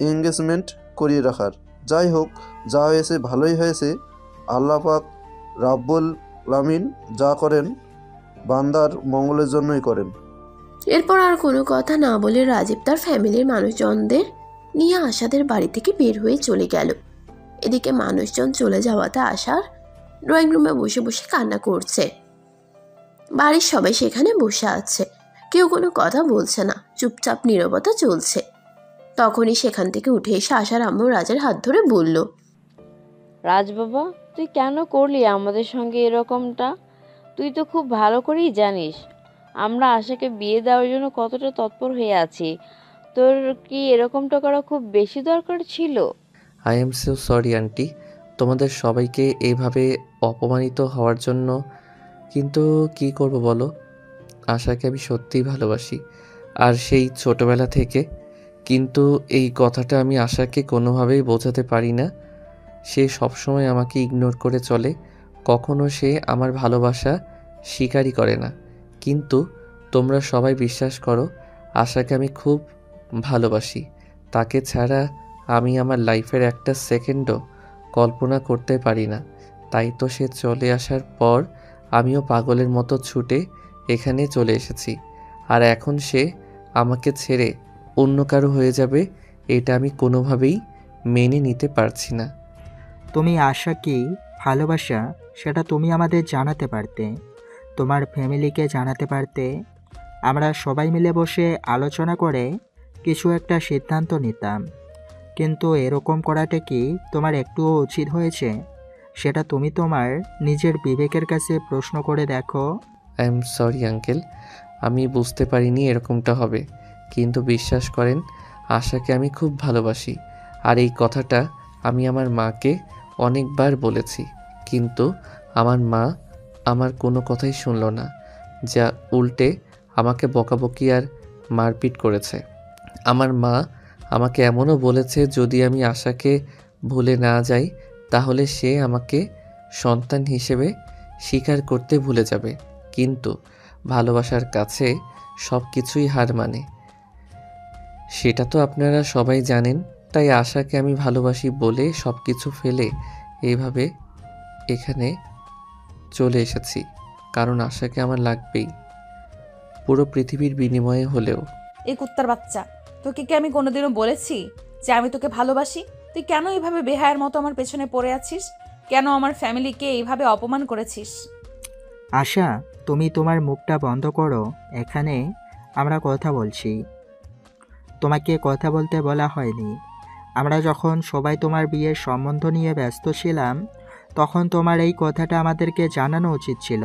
এঙ্গেজমেন্ট করিয়ে রাখার। যাই হোক, যা হয়েছে ভালোই হয়েছে। আল্লাহ পাক রাব্বুল আলামিন যা করেন বান্দার মঙ্গলের জন্যই করেন। এরপর আর কোনো কথা না বলে রাজীব তার ফ্যামিলির মানুষজনদের নিয়ে আশাদের বাড়ি থেকে বের হয়ে চলে গেল। এদিকে মানুষজন চলে যাওয়াতে আশার ড্রয়িং রুমে বসে বসে কান্না করছে। বাড়ির সবাই সেখানে বসে আছে, কেউ কোনো কথা বলছে না, চুপচাপ নীরবতা চলছে। তখনই সেখান থেকে উঠে এসে আশার আম্মু রাজের হাত ধরে বলল, রাজ বাবা, তুই কেন করলি আমাদের সঙ্গে এরকমটা? তুই তো খুব ভালো করেই জানিস আমরা আশাকে বিয়ে দেওয়ার জন্য কতটা তৎপর হয়ে আছি। তোর কি এরকমটা করা খুব বেশি দরকার ছিল? I am so sorry aunty, তোমাদের সবাইকে এইভাবে অপমানিত হওয়ার জন্য। কিন্তু কি করব বলো, আশাকে আমি সত্যিই ভালোবাসি, আর সেই ছোটবেলা থেকে। কিন্তু এই কথাটা আমি আশাকে কোনোভাবেই বোঝাতে পারি না। সে সবসময় আমাকে ইগনোর করে চলে, কখনো সে আমার ভালোবাসা স্বীকারই করে না। কিন্তু তোমরা সবাই বিশ্বাস করো, আশাকে আমি খুব ভালোবাসি। তাকে ছাড়া আমি আমার লাইফের একটা সেকেন্ডও কল্পনা করতে পারি না। তাই তো সে চলে আসার পর আমিও পাগলের মতো ছুটে এখানে চলে এসেছি। আর এখন সে আমাকে ছেড়ে অন্য কারো হয়ে যাবে, এটা আমি কোনোভাবেই মেনে নিতে পারছি না। তুমি আশা কি ভালোবাসা সেটা তুমি আমাদের জানাতে পারতে, তোমার ফ্যামিলিকে জানাতে পারতে। আমরা সবাই মিলে বসে আলোচনা করে কিছু একটা সিদ্ধান্ত নিতাম। কিন্তু এরকম করাটা কি তোমার একটুও উচিত হয়েছে? সেটা তুমি তোমার নিজের বিবেকের কাছে প্রশ্ন করে দেখো। আই এম সরি আঙ্কেল, আমি বুঝতে পারিনি এরকমটা হবে। কিন্তু বিশ্বাস করেন, আশাকে আমি খুব ভালোবাসি। আর এই কথাটা আমি আমার মাকে অনেকবার বলেছি, কিন্তু আমার মা আমার কোনো কথাই শুনল না, যা উল্টে আমাকে বকাবকি আর মারপিট করেছে। আমার মা আমাকে এমনও বলেছে যদি আমি আশাকে ভুলে না যাই তাহলে সে আমাকে সন্তান হিসেবে স্বীকার করতে ভুলে যাবে। কিন্তু ভালোবাসার কাছে সব কিছুই হার মানে, সেটা তো আপনারা সবাই জানেন। তাই আশাকে আমি ভালোবাসি বলে সব কিছু ফেলে এইভাবে এখানে চলে এসেছি, কারণ আশাকে আমার লাগবেই, পুরো পৃথিবীর বিনিময়ে হলেও। এই কুত্তার বাচ্চা, তোকে কি আমি কোনোদিনও বলেছি যে আমি তোকে ভালোবাসি? তুই কেন এইভাবে বেহায়ের মতো আমার পেছনে পড়ে আছিস? কেন আমার ফ্যামিলিকে এইভাবে অপমান করেছিস? আশা, তুমি তোমার মুখটা বন্ধ করো, এখানে আমরা কথা বলছি। তোমাকে কথা বলতে বলা হয়নি। আমরা যখন সবাই তোমার বিয়ের সম্বন্ধ নিয়ে ব্যস্ত ছিলাম, তখন তোমার এই কথাটা আমাদেরকে জানানো উচিত ছিল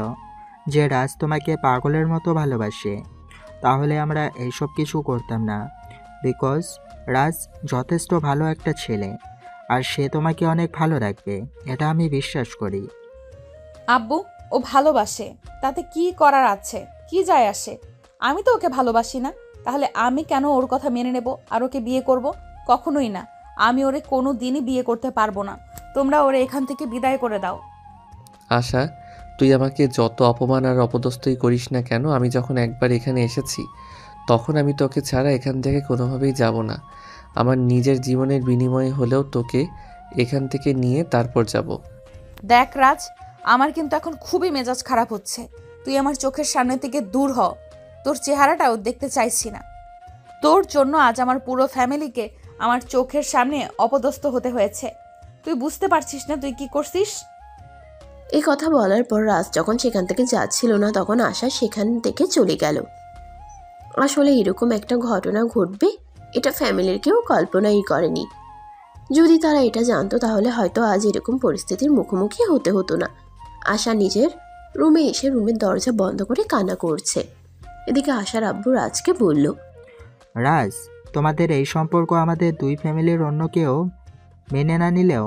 যে রাজ তোমাকে পাগলের মতো ভালোবাসে। তাহলে আমরা এইসব কিছু করতাম না। বিকজ রাজ যথেষ্ট ভালো একটা ছেলে, আর সে তোমাকে অনেক ভালো রাখবে, এটা আমি বিশ্বাস করি। আব্বু, ও ভালোবাসে, তাতে কি করার আছে? কি যায় আসে? আমি তো ওকে ভালোবাসি না, তাহলে আমি কেন ওর কথা মেনে নেব আর ওকে বিয়ে করব? কখনোই না। আমি ওরে কোনো দিনই বিয়ে করতে পারবো না। তোমরা ওরে এখান থেকে বিদায় করে দাও। আশা, তুই আমাকে যত অপমান আর অপদস্থই করিস না কেন, আমি যখন একবার এখানে এসেছি তখন আমি তোকে ছাড়া এখান থেকে কোনোভাবেই যাব না। আমার নিজের জীবনের বিনিময়ে হলেও তোকে এখান থেকে নিয়ে তারপর যাব। দেখ রাজ, আমার কিন্তু এখন খুবই মেজাজ খারাপ হচ্ছে। তুই আমার চোখের সামনে থেকে দূর হ। তোর চেহারাটাও দেখতে চাইছি না। তোর জন্য আজ আমার পুরো ফ্যামিলিকে আমার চোখের সামনে অপদস্থ হতে হয়েছে। তুই বুঝতে পারছিস না তুই কি করছিস? এই কথা বলার পর রাজ যখন সেখান থেকে যাচ্ছিল না তখন আশা সেখান থেকে চলে গেল। আসলে এরকম একটা ঘটনা ঘটবে এটা ফ্যামিলির কেউ কল্পনাই করেনি। যদি তারা এটা জানতো তাহলে হয়তো আজ এরকম পরিস্থিতির মুখোমুখি হতে হতো না। আশা নিজের রুমে এসে রুমের দরজা বন্ধ করে কান্না করছে। এদিকে আশার আব্বু রাজকে বলল, রাজ, তোমাদের এই সম্পর্ক আমাদের দুই ফ্যামিলির অন্য কেউ মেনে না নিলেও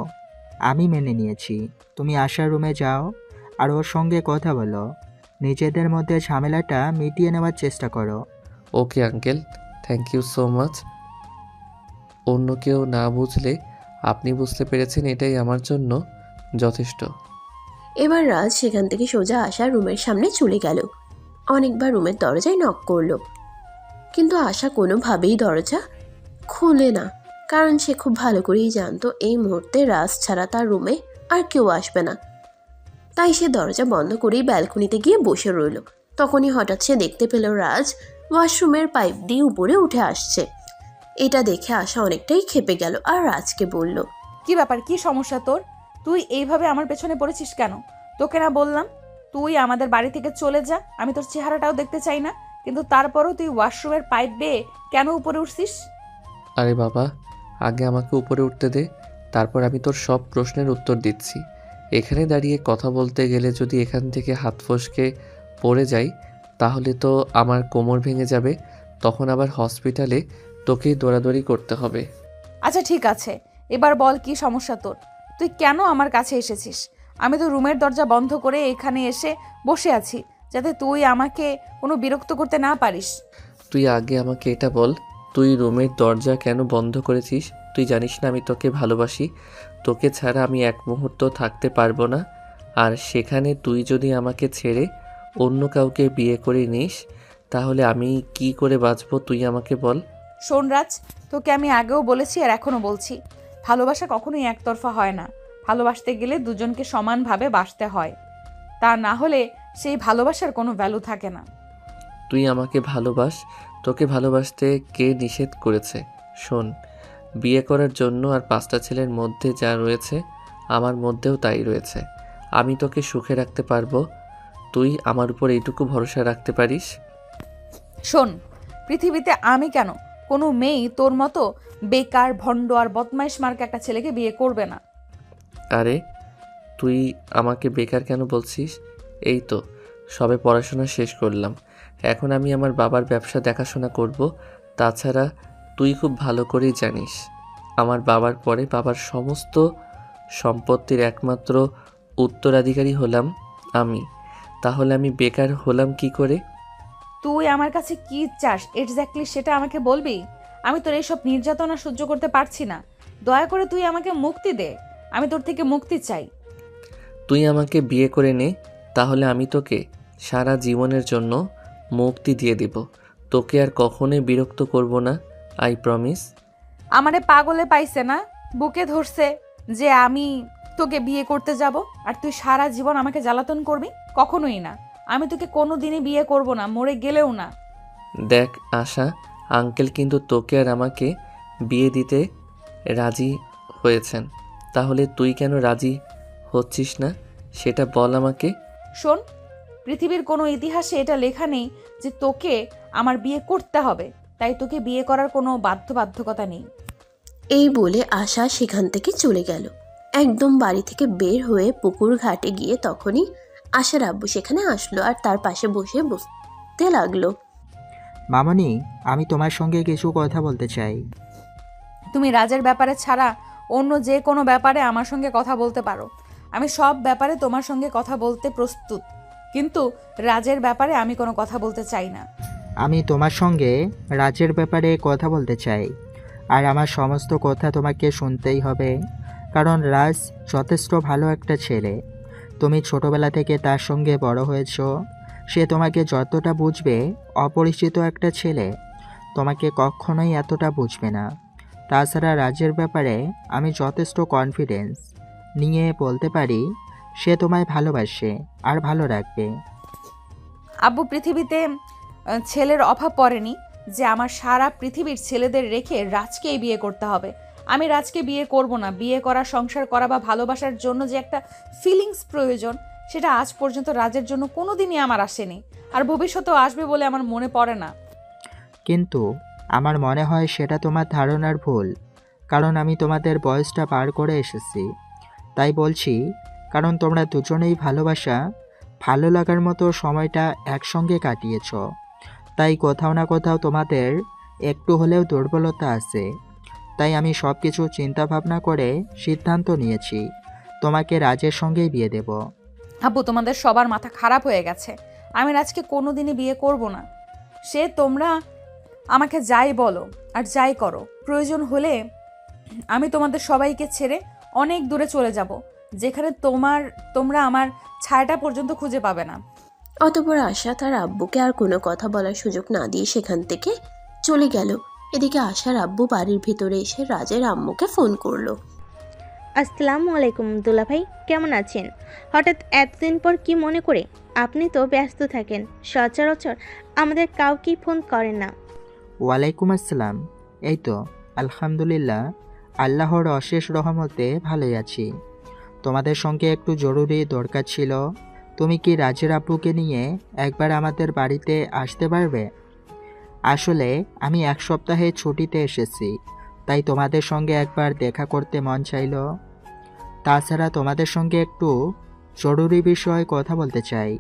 আমি মেনে নিয়েছি। তুমি আশার রুমে যাও আর ওর সঙ্গে কথা বলো, নিজেদের মধ্যে ঝামেলাটা মিটিয়ে নেওয়ার চেষ্টা করো। Okay uncle, thank you so much. অন্য কেউ না বুঝলে আপনি বুঝতে পেরেছেন, এটাই আমার জন্য যথেষ্ট। এবার রাজ সেখান থেকে সোজা আশার রুমের সামনে চলে গেল। অনেকবার রুমের দরজায় নক করলো, কিন্তু আশা কোনোভাবেই দরজা খোলে না। কারণ সে খুব ভালো করেই জানতো এই মুহূর্তে রাজ ছাড়া তার রুমে আর কেউ আসবে না। তাই সে দরজা বন্ধ করেই ব্যালকনিতে গিয়ে বসে রইল। তখনই হঠাৎ সে দেখতে পেল রাজ ওয়াশরুমের পাইপ দিয়ে উপরে উঠে আসছে। এটা দেখে আশা অনেকটাই ক্ষেপে গেল আর রাজকে বলল, কি ব্যাপার, কি সমস্যা তোর? তুই এইভাবে আমার পেছনে পড়েছিস কেন? তোকে না বললাম তুই আমাদের বাড়ি থেকে চলে যা, আমি তোর চেহারাটাও দেখতে চাই না। কিন্তু তারপরও তুই ওয়াশরুমের পাইপ বেয়ে কেন উপরে উঠছিস? আরে বাবা, আগে আমাকে উপরে উঠতে দে, তারপর আমি তোর সব প্রশ্নের উত্তর দিচ্ছি। এখানে দাঁড়িয়ে কথা বলতে গেলে যদি এখান থেকে হাত ফসকে পড়ে যাই তাহলে তো আমার কোমর ভেঙে যাবে, তখন আবার হসপিটালে তোকেই দৌড়াদৌড়ি করতে হবে। আচ্ছা ঠিক আছে, এবার বল কি সমস্যা তোর? তুই কেন আমার কাছে এসেছিস? আমি তো রুমের দরজা বন্ধ করে এখানে এসে বসে আছি যাতে তুই আমাকে কোনো বিরক্ত করতে না পারিস। তুই আগে আমাকে এটা বল, তুই রুমের দরজা কেন বন্ধ করেছিস? তুই জানিস না আমি তোকে ভালোবাসি, তোকে ছাড়া আমি এক মুহূর্ত থাকতে পারবো না। আর সেখানে তুই যদি আমাকে ছেড়ে অন্য কাউকে বিয়ে করে নিস তাহলে আমি কি করে বাঁচবো তুই আমাকে বল। শোন রাজ, তোকে আমি আগেও বলেছি আর এখনো বলছি, ভালোবাসা কখনোই একতরফা হয় না। ভালোবাসতে গেলে দুজনকে সমানভাবে বাসতে হয়, তা না হলে সেই ভালোবাসার কোনো ভ্যালু থাকে না। তুই আমাকে ভালোবাস, তোকে ভালোবাসতে কে নিষেধ করেছে? শোন, বিয়ে করার জন্য আর 5টা ছেলের মধ্যে যা রয়েছে আমার মধ্যেও তাই রয়েছে। আমি তোকে সুখে রাখতে পারবো, তুই আমার উপর এইটুকু ভরসা রাখতে পারিস? শোন, পৃথিবীতে আমি কেন, কোনো মেয়েই তোর মতো বেকার ভণ্ড আর বদমাইশ মার্কা একটা ছেলেকে বিয়ে করবে না। আরে তুই আমাকে বেকার কেন বলছিস? এই তো সবে পড়াশোনা শেষ করলাম, এখন আমি আমার বাবার ব্যবসা দেখাশোনা করব। তাছাড়া তুই খুব ভালো করেই জানিস আমার বাবার পরে বাবার সমস্ত সম্পত্তির একমাত্র উত্তরাধিকারী হলাম আমি। তাহলে আমি বেকার হলাম কি করে? তুই আমার কাছে কি চাস এক্স্যাক্টলি সেটা আমাকে বলবি? আমি তোর এইসব নির্যাতনা সহ্য করতে পারছি না। দয়া করে তুই আমাকে মুক্তি দে, আমি তোর থেকে মুক্তি চাই। তুই আমাকে বিয়ে করে নে, তাহলে আমি তোকে সারা জীবনের জন্য মুক্তি দিয়ে দিব। তোকে আর কখনোই বিরক্ত করব না, আই প্রমিস। আমারে পাগলে পাইছে না, বুকে ধরছে যে আমি তোকে বিয়ে করতে যাব আর তুই সারা জীবন আমাকে জ্বালাতন করবি? কখনোই না, আমি তোকে কোনো দিনই বিয়ে করব না, মরে গেলেও না। দেখ আশা, আঙ্কেল কিন্তু তোকে আর আমাকে বিয়ে দিতে রাজি হয়েছেন, তাহলে তুই কেন রাজি হচ্ছিস না সেটা বল আমাকে। শোন, পৃথিবীর কোনো ইতিহাসে এটা লেখা নেই যে তোকে আমার বিয়ে করতে হবে, তাই তোকে বিয়ে করার কোনো বাধ্যবাধকতা নেই। এই বলে আশা সেখান থেকে চলে গেল। একদম বাড়ি থেকে বের হয়ে পুকুর ঘাটে গিয়ে তখনই আশার আব্বু সেখানে আসলো আর তার পাশে বসতে লাগলো। মামনি, আমি তোমার সঙ্গে কিছু কথা বলতে চাই। তুমি রাজের ব্যাপারে ছাড়া অন্য যে কোনো ব্যাপারে আমার সঙ্গে কথা বলতে পারো, আমি সব ব্যাপারে তোমার সঙ্গে কথা বলতে প্রস্তুত, কিন্তু রাজের ব্যাপারে আমি কোনো কথা বলতে চাই না। আমি তোমার সঙ্গে রাজের ব্যাপারে কথা বলতে চাই, আর আমার সমস্ত কথা তোমাকে শুনতেই হবে, কারণ রাজ যথেষ্ট ভালো একটা ছেলে। তুমি ছোটবেলা থেকে তার সঙ্গে বড় হয়েছো। সে তোমাকে যতটা বুঝবে, অপরিচিত একটা ছেলে তোমাকে কখনোই এতটা বুঝবে না। তাছাড়া রাজের ব্যাপারে আমি যথেষ্ট কনফিডেন্স নিয়ে বলতে পারি, সে তোমায় ভালোবাসে আর ভালো রাখবে। আব্বু, পৃথিবীতে ছেলের অভাব পড়েনি যে আমার সারা পৃথিবীর ছেলেদের রেখে রাজকেই বিয়ে করতে হবে। আমি রাজকে বিয়ে করব না। বিয়ে করা, সংসার করা বা ভালোবাসার জন্য যে একটা ফিলিংস প্রয়োজন, সেটা আজ পর্যন্ত রাজের জন্য কোনোদিনই আমার আসেনি, আর ভবিষ্যতেও আসবে বলে আমার মনে পড়ে না। কিন্তু আমার মনে হয় সেটা তোমার ধারণার ভুল, কারণ আমি তোমাদের বয়সটা পার করে এসেছি। তাই বলছি, কারণ তোমরা দুজনেই ভালো লাগার মতো সময়টা একসঙ্গে কাটিয়েছ। তাই কোথাও না কোথাও তোমাদের একটু হলেও দুর্বলতা আছে। তাই আমি সব কিছু চিন্তা ভাবনা করে সিদ্ধান্ত নিয়েছি, তোমাকে রাজের সঙ্গেই বিয়ে দেব। আব্বু, তোমাদের সবার মাথা খারাপ হয়ে গেছে। আমি রাজকে কোনোদিনই বিয়ে করব না। সে তোমরা আমাকে যাই বলো আর যাই করো, প্রয়োজন হলে আমি তোমাদের সবাইকে ছেড়ে অনেক দূরে চলে যাব, যেখানে তোমরা আমার ছায়াটা পর্যন্ত খুঁজে পাবে না। অতঃপর আশা তার আব্বুকে আর কোনো কথা বলার সুযোগ না দিয়ে সেখান থেকে চলে গেল। এদিকে আশার আব্বু বাড়ির ভিতরে এসে রাজের আম্মুকে ফোন করলো। আসসালামু আলাইকুম দুলাভাই, কেমন আছেন? হঠাৎ এতদিন পর কি মনে করে? আপনি তো ব্যস্ত থাকেন, সচরাচর আমাদের কাউকেই ফোন করেন না। ওয়ালাইকুম আসসালাম। এই তো আলহামদুলিল্লাহ, আল্লাহর অশেষ রহমতে ভালোই আছি। তোমাদের সঙ্গে একটু জরুরি দরকার ছিল। তুমি কি রাজের আব্বুকে নিয়ে একবার আমাদের বাড়িতে আসতে পারবে? আসলে আমি 1 সপ্তাহে ছুটিতে এসেছি, তাই তোমাদের সঙ্গে একবার দেখা করতে মন চাইল। তাছাড়া তোমাদের সঙ্গে একটু জরুরি বিষয়ে কথা বলতে চাই।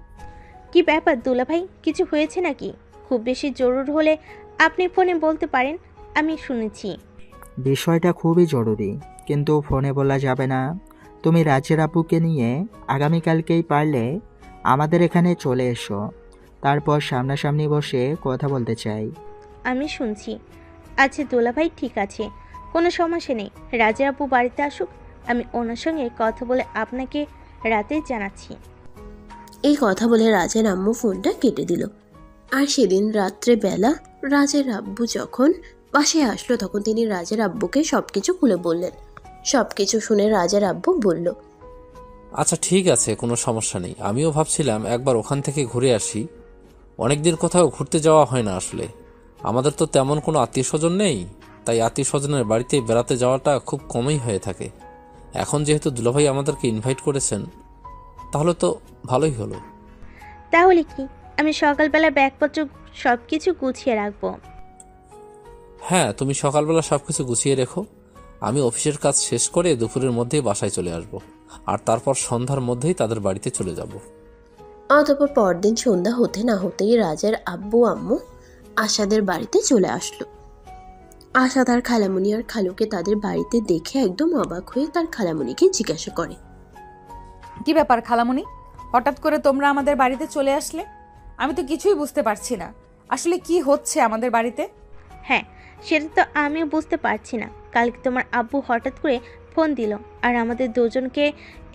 কি ব্যাপার দুলাভাই, কিছু হয়েছে নাকি? খুব বেশি জরুর হলে আপনি ফোনে বলতে পারেন, আমি শুনেছি। বিষয়টা খুবই জরুরি, কিন্তু ফোনে বলা যাবে না। তুমি রাজের আব্বুকে নিয়ে আগামীকালকেই পারলে আমাদের এখানে চলে এসো, তারপর সামনাসামনি বসে কথা বলতে চাই। আমি শুনছি। আচ্ছা দুলাভাই, ঠিক আছে, কোনো সমস্যা নেই। রাজের আপু বাড়িতে আসুক, আমি ওনার সঙ্গে কথা বলে আপনাকে রাতে জানাচ্ছি। এই কথা বলে রাজের আম্মু ফোনটা কেটে দিল। আর সেদিন রাত্রেবেলা রাজের আব্বু যখন বাসায় আসলো, তখন তিনি রাজের আব্বুকে সবকিছু খুলে বললেন। সবকিছু শুনে রাজের আব্বু বলল, আচ্ছা ঠিক আছে, কোনো সমস্যা নেই। আমিও ভাবছিলাম একবার ওখান থেকে ঘুরে আসি। অনেকদিন কোথাও ঘুরতে যাওয়া হয় না আসলে। আমাদের তো তেমন কোনো আত্মীয় স্বজন নেই, তাই আত্মীয় স্বজনের বাড়িতে বেড়াতে যাওয়াটা খুব কমই হয়ে থাকে। এখন যেহেতু দুলাভাই আমাদেরকে ইনভাইট করেছেন, তাহলে তো ভালোই হলো। তাহলে কি আমি সকালবেলা ব্যাগপত্র সব কিছু গুছিয়ে রাখবো? হ্যাঁ, তুমি সকালবেলা সব কিছু গুছিয়ে রেখো। আমি অফিসের কাজ শেষ করে দুপুরের মধ্যেই বাসায় চলে আসব, আর তারপর সন্ধ্যার মধ্যেই তাদের বাড়িতে চলে যাব। অতঃপর পরদিন সন্ধ্যা হতে না হতেই রাজের আব্বু আম্মু আশাদের বাড়িতে চলে আসলো। আশা তার খালামণি আর খালুকে তাদের বাড়িতে দেখে একদম অবাক হয়ে তার খালামণিকে জিজ্ঞাসা করে, কি ব্যাপার খালামণি, হঠাৎ করে তোমরা আমাদের বাড়িতে চলে আসলে? আমি তো কিছুই বুঝতে পারছি না, আসলে কি হচ্ছে আমাদের বাড়িতে? হ্যাঁ, সেটা তো আমিও বুঝতে পারছি না। কালকে তোমার আব্বু হঠাৎ করে ফোন দিল আর আমাদের দুজনকে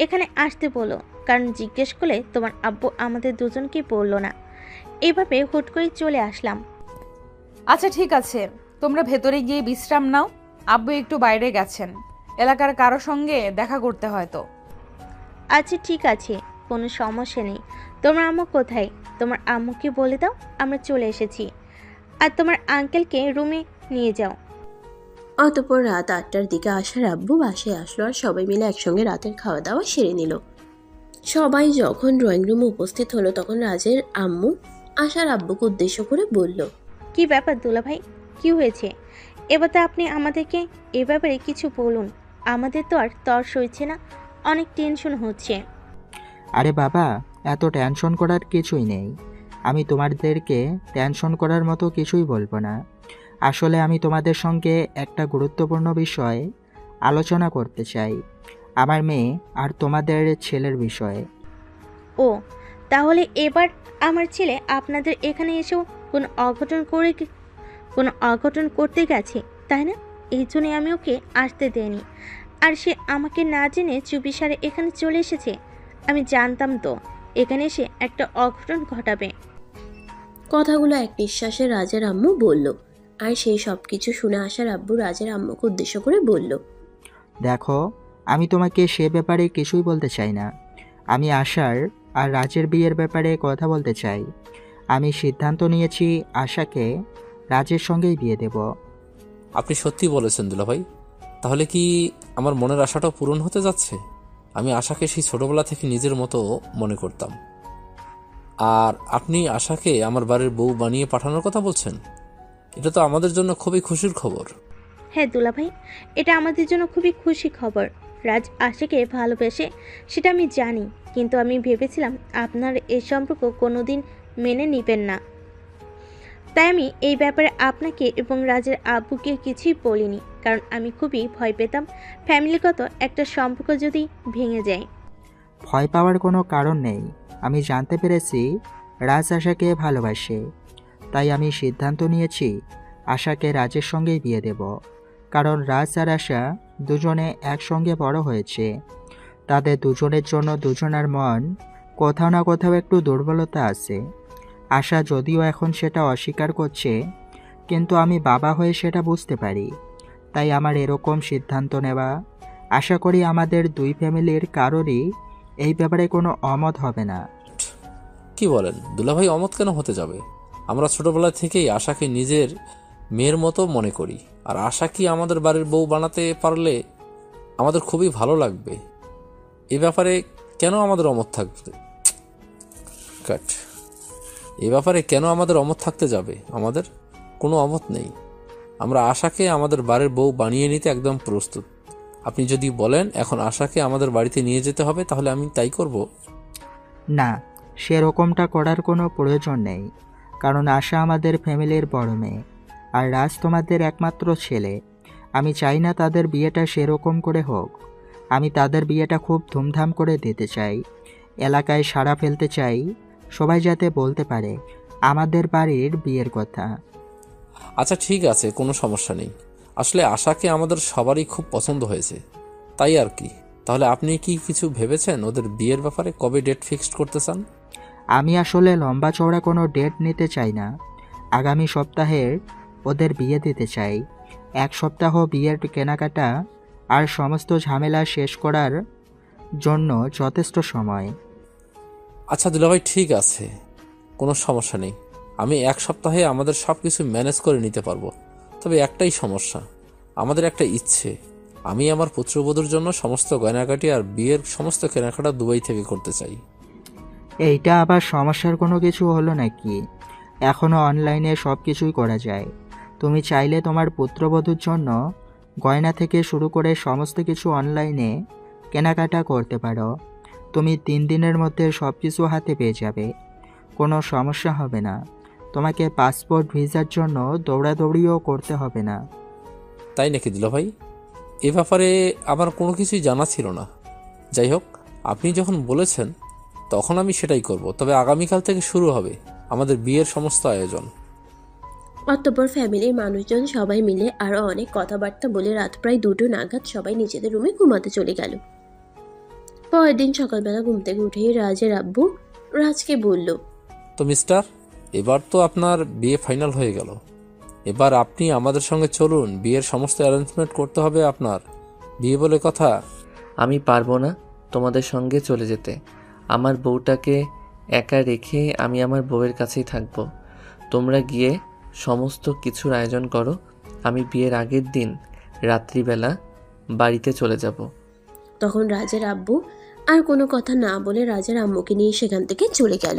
এখানে আসতে বললো, কারণ জিজ্ঞেস করলে তোমার আব্বু আমাদের দুজনকেই বললো না। এইভাবে হুট করে চলে আসলাম। আচ্ছা ঠিক আছে, তোমরা ভেতরে গিয়ে বিশ্রাম নাও। আব্বু একটু বাইরে গেছেন, এলাকার কারো সঙ্গে দেখা করতে হয়তো। আচ্ছা ঠিক আছে, কোনো সমস্যা নেই। তোমার আম্মু কোথায়? তোমার আম্মুকে বলে দাও আমরা চলে এসেছি, আর তোমার আঙ্কেলকে রুমে নিয়ে যাও। অতঃপর রাত 8টার দিকে আশার আব্বু বাসায় আসলো আর সবাই মিলে একসঙ্গে রাতের খাওয়া দাওয়া সেরে নিল। সবাই যখন ড্রয়িং রুমে উপস্থিত হলো, তখন রাজের আম্মু আশার আব্বুকে উদ্দেশ্য করে বলল, কি ব্যাপার দুলাভাই, কি হয়েছে? এবার তো আপনি আমাদেরকে এ ব্যাপারে কিছু বলুন। আমাদের তো আর তর সইছে না, অনেক টেনশন হচ্ছে। আরে বাবা, এত টেনশন করার কিছুই নেই। আমি তোমাদেরকে টেনশন করার মতো কিছুই বলবো না। আসলে আমি তোমাদের সঙ্গে একটা গুরুত্বপূর্ণ বিষয় আলোচনা করতে চাই, আমার মেয়ে আর তোমাদের ছেলের বিষয়ে। ও, তাহলে এবার আমার ছেলে আপনাদের এখানে এসেও কোনো অঘটন করতে গেছে, তাই না? এই জন্যই আমি ওকে আসতে দেইনি। আর সে আমাকে না জেনে চুপিসারে এখানে চলে এসেছে। আমি জানতাম তো এখানে এসে একটা অঘটন ঘটাবে। কথাগুলো এক নিঃশ্বাসে রাজের আম্মু বলল। আর সেই সব কিছু শুনে আসার আব্বু রাজের আম্মুকে উদ্দেশ্য করে বলল, দেখো, আমি তোমাকে সে ব্যাপারে কিছুই বলতে চাই না। আমি আশার আর রাজের বিয়ের ব্যাপারে কথা বলতে চাই। আমি সিদ্ধান্ত নিয়েছি আশাকে রাজের সঙ্গেই বিয়ে দেব। আপনি সত্যি বলেছেন দুলাভাই। তাহলে কি আমার মনের আশাটাও পূরণ হতে যাচ্ছে? আমি আশাকে সেই ছোটবেলা থেকে নিজের মতো মনে করতাম, আর আপনি আশাকে আমার বাড়ির বউ বানিয়ে পাঠানোর কথা বলছেন। এটা তো আমাদের জন্য খুবই খুশির খবর। হ্যাঁ দুলাভাই, এটা আমাদের জন্য খুবই খুশি খবর। রাজ আশাকে ভালোবেসে সেটা আমি জানি, কিন্তু আমি ভেবেছিলাম আপনার এই সম্পর্ক কোনোদিন মেনে নেবেন না। তাই আমি এই ব্যাপারে আপনাকে এবং রাজের আব্বুকে কিছুই বলিনি, কারণ আমি খুবই ভয় পেতাম ফ্যামিলিগত একটা সম্পর্ক যদি ভেঙে যায়। ভয় পাওয়ার কোনো কারণ নেই। আমি জানতে পেরেছি রাজ আশাকে ভালোবাসে, তাই আমি সিদ্ধান্ত নিয়েছি আশাকে রাজের সঙ্গেই বিয়ে দেব। কারণ রাজ আর আশা দুজনে একসঙ্গে বড় হয়েছে। তাদের দুজনের জন্য দুজনের মন কোথাও না কোথাও একটু দুর্বলতা আছে। আশা যদিও এখন সেটা অস্বীকার করছে, কিন্তু আমি বাবা হয়ে সেটা বুঝতে পারি। তাই আমার এরকম সিদ্ধান্ত নেওয়া। আশা করি আমাদের দুই ফ্যামিলির কারোরই এই ব্যাপারে কোনো অমত হবে না। কি বলেন দুলাভাই, অমত কেন হতে যাবে? আমরা ছোটবেলা থেকেই আশাকে নিজের মেয়ের মতো মনে করি, আর আশা কি আমাদের বাড়ির বউ বানাতে পারলে আমাদের খুবই ভালো লাগবে। এ ব্যাপারে কেন আমাদের অমত থাকবে? এ ব্যাপারে কেন আমাদের অমত থাকতে যাবে? আমাদের কোনো অমত নেই। আমরা আশাকে আমাদের বাড়ির বউ বানিয়ে নিতে একদম প্রস্তুত। আপনি যদি বলেন এখন আশাকে আমাদের বাড়িতে নিয়ে যেতে হবে, তাহলে আমি তাই করব। না, সেরকমটা করার কোনো প্রয়োজন নেই। কারণ আশা আমাদের ফ্যামিলির বড় মেয়ে, আর রাজ তোমাদের একমাত্র ছেলে। আমি চাই না তাদের বিয়েটা সেরকম করে হোক। আমি তাদের বিয়েটা খুব ধুমধাম করে দিতে চাই। এলাকায় সাড়া ফেলতে চাই, সবাই যাতে বলতে পারে আমাদের বাড়ির বিয়ের কথা। আচ্ছা ঠিক আছে, কোনো সমস্যা নেই। আসলে আশাকে আমাদের সবারই খুব পছন্দ হয়েছে, তাই আর কি। তাহলে আপনি কি কিছু ভেবেছেন ওদের বিয়ের ব্যাপারে? কবে ডেট ফিক্সড করতে চান? আমি আসলে লম্বা চওড়া কোনো ডেট নিতে চাই না। আগামী সপ্তাহের ওদের বিয়ে দিতে চাই। এক সপ্তাহ বিয়ের কেনাকাটা আর সমস্ত ঝামেলা শেষ করার জন্য যথেষ্ট সময়। আচ্ছা দুলাভাই, ঠিক আছে, কোনো সমস্যা নেই। আমি এক সপ্তাহে আমাদের সব কিছু ম্যানেজ করে নিতে পারবো। তবে একটাই সমস্যা, আমাদের একটা ইচ্ছে। আমি আমার পুত্রবধূর জন্য সমস্ত গয়নাগাটি আর বিয়ের সমস্ত কেনাকাটা দুবাই থেকে করতে চাই। এইটা আবার সমস্যার কোনো কিছু হলো নাকি? এখনও অনলাইনে সব কিছুই করা যায়। তুমি চাইলে তোমার পুত্রবধূর জন্য গয়না থেকে শুরু করে সমস্ত কিছু অনলাইনে কেনাকাটা করতে পারো। তুমি 3 দিনের মধ্যে সব কিছু হাতে পেয়ে যাবে, কোনো সমস্যা হবে না। তোমাকে পাসপোর্ট ভিসার জন্য দৌড়াদৌড়িও করতে হবে না। তাই নাকি দুলাভাই? এ ব্যাপারে আমার কোনো কিছুই জানা ছিল না। যাই হোক, আপনি যখন বলেছেন তখন আমি সেটাই করব। তবে আগামীকাল থেকে শুরু হবে আমাদের বিয়ের সমস্ত আয়োজন। অতঃপর ফ্যামিলির মানুষজন সবাই মিলে আরও অনেক কথাবার্তা বলে রাত প্রায় 2টো নাগাদ সবাই নিজেদের রুমে ঘুমাতে চলে গেল। পরের দিন সকালবেলা ঘুম থেকে উঠেই রাজের আব্বু রাজকে বলল, তো মিস্টার, এবার তো আপনার বিয়ে ফাইনাল হয়ে গেল। এবার আপনি আমাদের সঙ্গে চলুন, বিয়ের সমস্ত অ্যারেঞ্জমেন্ট করতে হবে আপনার। বিয়ে বলে কথা। আমি পারবো না তোমাদের সঙ্গে চলে যেতে। আমার বউটাকে একা রেখে আমি আমার বউয়ের কাছেই থাকবো। তোমরা গিয়ে সমস্ত কিছুর আয়োজন করো। আমি বিয়ের আগের দিন রাত্রিবেলা বাড়িতে চলে যাব। তখন রাজের আব্বু আর কোনো কথা না বলে রাজের আম্মুকে নিয়ে সেখান থেকে চলে গেল।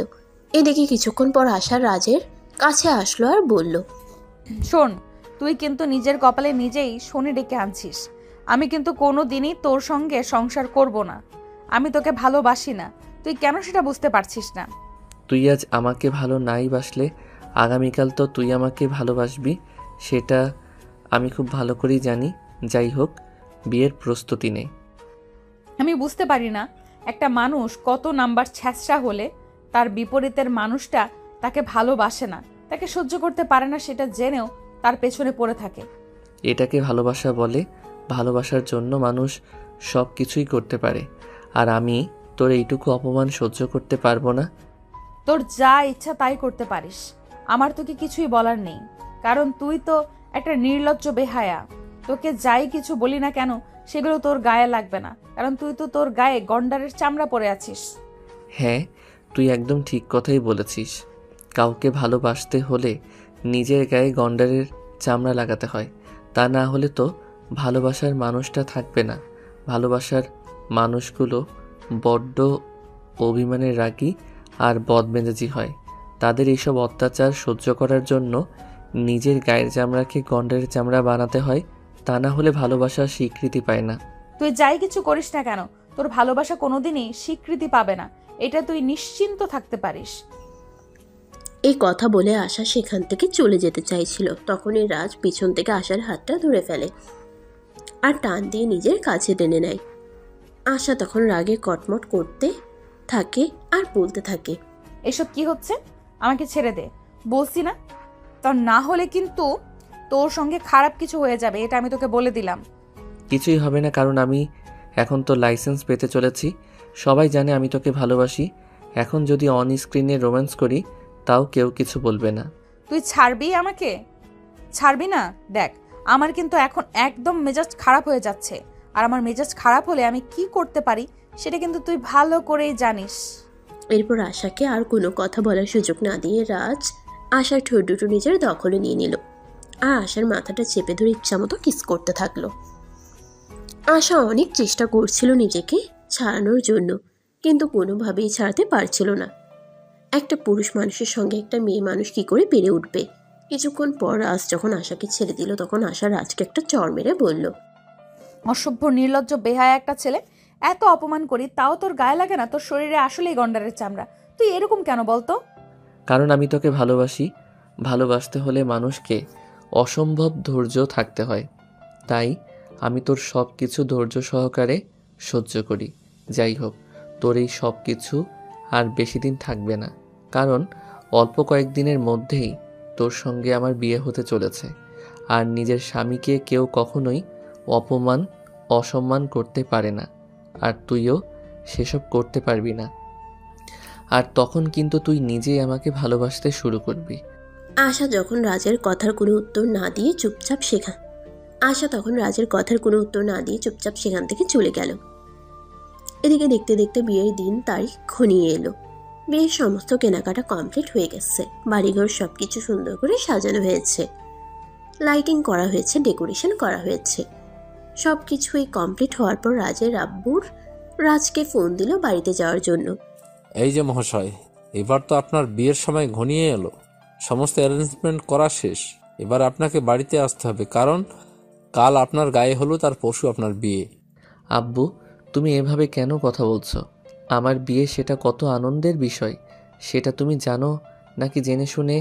এদিকে কিছুক্ষণ পর আশা রাজের কাছে আসলো আর বলল, শোন, তুই কিন্তু নিজের কপালে নিজেই শনি ডেকে আনছিস। আমি কিন্তু কোনো দিনই তোর সঙ্গে সংসার করব না। আমি তোকে ভালোবাসি না, তুই কেন সেটা বুঝতে পারছিস না? তুই আজ আমাকে ভালো নাই বাসলে আগামীকাল তো তুই আমাকে ভালোবাসবি, সেটা আমি খুব ভালো করেই জানি। যাই হোক, বিয়ের প্রস্তুতি নে। আমি বুঝতে পারি না একটা মানুষ কত নাম্বার ছ্যাঁচড়া হলে তার বিপরীতের মানুষটা তাকে ভালোবাসে না। তাকে সহ্য করতে পারে না সেটা জেনেও তার পেছনে পড়ে থাকে। এটাকে ভালোবাসা বলে। ভালোবাসার জন্য মানুষ সব কিছুই করতে পারে। আর আমি তোর এইটুকু অপমান সহ্য করতে পারবো না। তোর যা ইচ্ছা তাই করতে পারিস, আমার তোকে কিছুই বলার নেই, কারণ তুই তো একটা নির্লজ্জ বেহায়া। তোকে যাই কিছু বলি না কেন সেগুলো তোর গায়ে লাগবে না, কারণ তুই তো তোর গায়ে গন্ডারের চামড়া পরে আছিস। হ্যাঁ, তুই একদম ঠিক কথাই বলেছিস। কাউকে ভালোবাসতে হলে নিজের গায়ে গন্ডারের চামড়া লাগাতে হয়, তা না হলে তো ভালোবাসার মানুষটা থাকবে না। ভালোবাসার মানুষগুলো বড্ড অভিমানের রাগী আর বদমেজাজি হয়। তাদের এইসব অত্যাচার সহ্য করার জন্য নিজের গায়ের চামড়াকে গন্ডারের চামড়া বানাতে হয়, তা না হলে ভালোবাসার স্বীকৃতি পায় না। তুই যাই কিছু করিস না কেন তোর ভালোবাসা কোনোদিনই স্বীকৃতি পাবে না, এটা তুই নিশ্চিন্ত থাকতে পারিস। এই কথা বলে আশা সেখান থেকে চলে যেতে চাইছিল, তখনই রাজ পিছন থেকে আশার হাতটা ধরে ফেলে আর টান দিয়ে নিজের কাছে টেনে নেয়। আশা তখন রাগে কটমট করতে থাকে আর বলতে থাকে, এসব কি হচ্ছে? আমাকে ছেড়ে দে বলছি না, তা না হলে কিন্তু তোর সঙ্গে খারাপ কিছু হয়ে যাবে, এটা আমি তোকে বলে দিলাম। কিছুই হবে না, কারণ আমি এখন তো লাইসেন্স পেতে চলেছি। সবাই জানে আমি তোকে ভালোবাসি। এখন যদি অন স্ক্রিনে রোম্যান্স করি তাও কেউ কিছু বলবে না। তুই ছাড়বি আমাকে? ছাড়বি না? দেখ, আমার কিন্তু এখন একদম মেজাজ খারাপ হয়ে যাচ্ছে, আর আমার মেজাজ খারাপ হলে আমি কি করতে পারি সেটা কিন্তু তুই ভালো করেই জানিস। এরপর আশাকে আর কোনো কথা বলার সুযোগ না দিয়ে রাজ আশার ঠোঁট দুটো নিজের দখলে নিয়ে নিল আর আশার মাথাটা চেপে ধরে ইচ্ছামতো কিস করতে থাকলো। আশা অনেক চেষ্টা করছিল নিজেকে ছাড়ানোর জন্য, কিন্তু কোনোভাবেই ছাড়তে পারছিল না। একটা পুরুষ মানুষের সঙ্গে একটা মেয়ে মানুষ কি করে পেরে উঠবে? কিছুক্ষণ পর রাজ যখন আশাকে ছেড়ে দিল তখন আশা রাজকে একটা চড় মেরে বলল, অসভ্য নির্লজ্জ বেহায়া একটা ছেলে, এত অপমান করি তাও তোর গায়ে লাগে না? তোর শরীরে আসলেই গন্ডারের চামড়া, তুই এরকম কেন বলতো? কারণ আমি তোকে ভালোবাসি। ভালোবাসতে হলে মানুষকে অসম্ভব ধৈর্য থাকতে হয়। তাই আমি তোর সব কিছু ধৈর্য সহকারে সহ্য করি। যাই হোক, তোর এই সব কিছু আর বেশি দিন থাকবে না, কারণ অল্প কয়েকদিনের মধ্যেই তোর সঙ্গে আমার বিয়ে হতে চলেছে। আর নিজের স্বামীকে কেউ কখনোই অপমান অসম্মান করতে পারে না, আর তুইও সেসব করতে পারবি না। আর তখন কিন্তু তুই নিজেই আমাকে ভালোবাসতে শুরু করবি। আশা যখন রাজের কথার কোনো উত্তর না দিয়ে চুপচাপ সেখান থেকে চলে গেল। এদিকে দেখতে দেখতে বিয়ের দিন তারিখ ঘনিয়ে এলো। বিয়ের সমস্ত কেনাকাটা কমপ্লিট হয়ে গেছে, বাড়িঘর সবকিছু সুন্দর করে সাজানো হয়েছে, লাইটিং করা হয়েছে, ডেকোরেশন করা হয়েছে। সবকিছুই কমপ্লিট হওয়ার পর রাজের আব্বুর রাজকে ফোন দিল বাড়িতে যাওয়ার জন্য। এই যে মহাশয়, এবার তো আপনার বিয়ের সময় ঘনিয়ে এলো, সমস্ত অ্যারেঞ্জমেন্ট করা শেষ। এবার আপনাকে বাড়িতে আসতে হবে, কারণ কাল আপনার গায়ে হলুদ আর পরশু আপনার বিয়ে। আব্বু, তুমি এভাবে কেন কথা বলছো? আমার বিয়ে সেটা কত আনন্দের বিষয়, সেটা তুমি জানো নাকি জেনে শুনে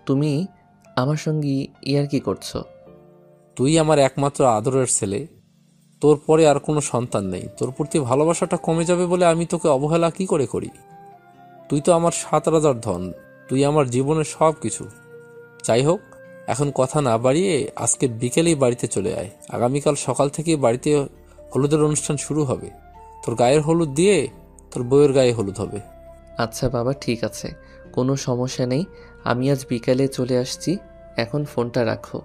তুমি আমার সঙ্গে ইয়ার্কি করছো? তুই আমার একমাত্র আদরের ছেলে, তোর পরে আর কোনো সন্তান নেই। তোর প্রতি ভালোবাসাটা কমে যাবে বলে আমি তোকে অবহেলা কি করে করি? তুই তো আমার 7 রাজার ধন, তুই আমার জীবনের সব কিছু। যাই হোক, এখন কথা না বাড়িয়ে আজকে বিকেলেই বাড়িতে চলে আয়। আগামীকাল সকাল থেকে বাড়িতে হলুদের অনুষ্ঠান শুরু হবে। তোর গায়ের হলুদ দিয়ে তোর বউয়ের গায়ে হলুদ হবে। আচ্ছা বাবা, ঠিক আছে, কোনো সমস্যা নেই। আমি আজ বিকালে চলে আসছি। এখন ফোনটা রাখো।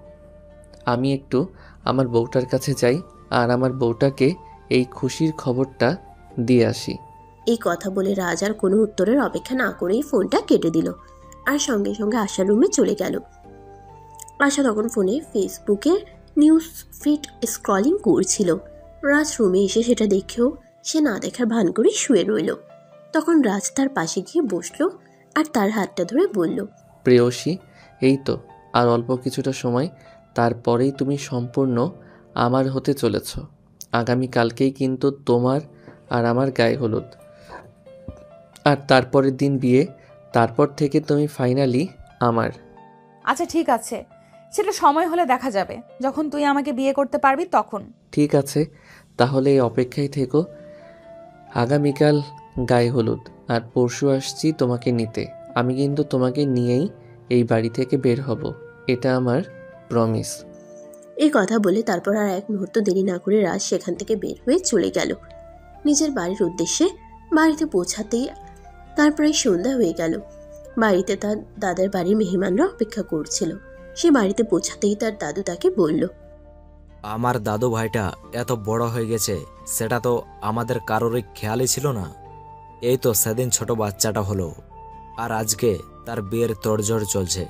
আমি একটু আমার বউটার কাছে যাই আর আমার বউটাকে এই খুশির খবরটা দিয়ে আসি। এই কথা বলে রাজ আর কোনো উত্তরের অপেক্ষা না করেই ফোনটা কেটে দিল আর সঙ্গে সঙ্গে আশার রুমে চলে গেল। আশা তখন ফোনে ফেসবুকে নিউজ ফিড স্ক্রলিং করছিল। রাজ রুমে এসে সেটা দেখেও সে না দেখার ভান করে শুয়ে রইল। তখন রাজ তার পাশে গিয়ে বসলো আর তার হাতটা ধরে বলল, প্রেয়সী, এই তো আর অল্প কিছুটা সময়, তারপরেই তুমি সম্পূর্ণ আমার হতে চলেছ। আগামীকালকেই কিন্তু তোমার আর আমার গায়ে হলুদ, আর তারপরের দিন বিয়ে। তারপর থেকে তুমি ফাইনালি আমার। আচ্ছা ঠিক আছে, সেটা সময় হলে দেখা যাবে, যখন তুই আমাকে বিয়ে করতে পারবি তখন। ঠিক আছে, তাহলে এই অপেক্ষায় থেকো। আগামীকাল গায়ে হলুদ আর পরশু আসছি তোমাকে নিতে। আমি কিন্তু তোমাকে নিয়েই এই বাড়ি থেকে বের হব, এটা আমার প্রমিস। এই কথা বলে তারপর আর এক মুহূর্ত দেরি না করে রাজ সেখান থেকে বের হয়ে চলে গেল নিজের বাড়ির উদ্দেশ্যে। বাড়িতে পৌঁছাতেই তার প্রায় সন্ধ্যা হয়ে গেল। বাড়িতে তার দাদার বাড়ির মেহমানরা অপেক্ষা করছিল। সে বাড়িতে পৌঁছাতেই তার দাদু তাকে বলল, আমার দাদু ভাইটা এত বড় হয়ে গেছে সেটা তো আমাদের কারোরই খেয়ালই ছিল না। এই তো সেদিন ছোট বাচ্চাটা হলো, আর আজকে তার বিয়ের তোড়জোড় চলছে।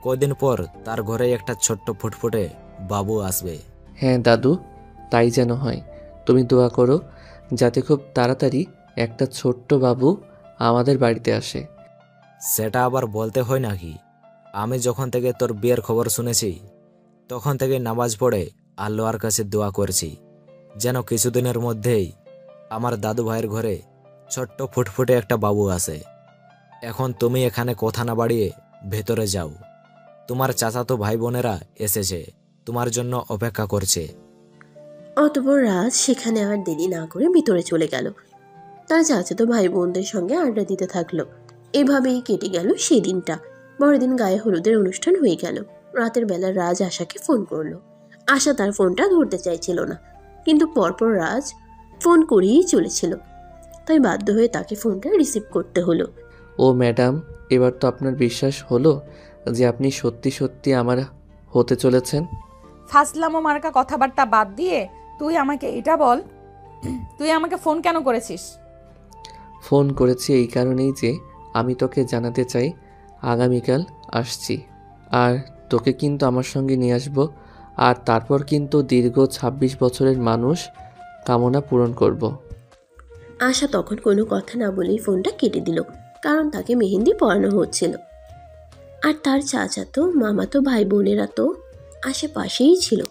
কয়দিন পর তার ঘরে একটা ছোট্ট ফুটফুটে বাবু আসবে। হ্যাঁ দাদু, তাই যেন হয়। তুমি দোয়া করো যাতে খুব তাড়াতাড়ি একটা ছোট্ট বাবু আমাদের বাড়িতে আসে। সেটা আবার বলতে হয় নাকি? আমি যখন থেকে তোর বিয়ের খবর শুনেছি তখন থেকে নামাজ পড়ে আল্লাহর কাছে দোয়া করছি যেন কিছুদিনের মধ্যেই আমার দাদু ভাইয়ের ঘরে ছোট্ট ফুটফুটে একটা বাবু আসে। এখন তুমি এখানে কথা না বাড়িয়ে ভেতরে যাও। তোমার চাচাতো ভাই বোনেরা এসেছে, তোমার জন্য অপেক্ষা করছে। অতঃপর রাজ সেখানে আর দেরি না করে ভিতরে চলে গেল। তার চাচাতো ভাই বোনদের সঙ্গে আড্ডা দিতে থাকলো। এভাবেই কেটে গেল সেই দিনটা। বড়দিন গায়ে হলুদের অনুষ্ঠান হয়ে গেল। রাতের বেলা রাজ আশাকে ফোন করলো। আশা তার ফোনটা ধরতে চাইছিল না, কিন্তু পরপর রাজ ফোন করেই চলেছিল, তাই বাধ্য হয়ে তাকে ফোনটা রিসিভ করতে হলো। ও ম্যাডাম, এবার তো আপনার বিশ্বাস হলো যে আপনি সত্যি সত্যি আমার হতে চলেছেন? ফাজলামো মার্কা কথাবার্তা বাদ দিয়ে তুই আমাকে এটা বল, তুই আমাকে ফোন কেন করেছিস? ফোন করেছি এই কারণেই যে আমি তোকে জানাতে চাই আগামীকাল আসছি, আর তোকে কিন্তু আমার সঙ্গে নিয়ে আসবো, আর তারপর কিন্তু দীর্ঘ ২৬ বছরের মানুষ কামনা পূরণ করব। আশা তখন কোনো কথা না বলেই ফোনটা কেটে দিল, কারণ তাকে মেহেন্দি পরানো হচ্ছিল। আর তার চাচাতো মামাতো ভাই বোনেরা তো আশেপাশেই ছিল,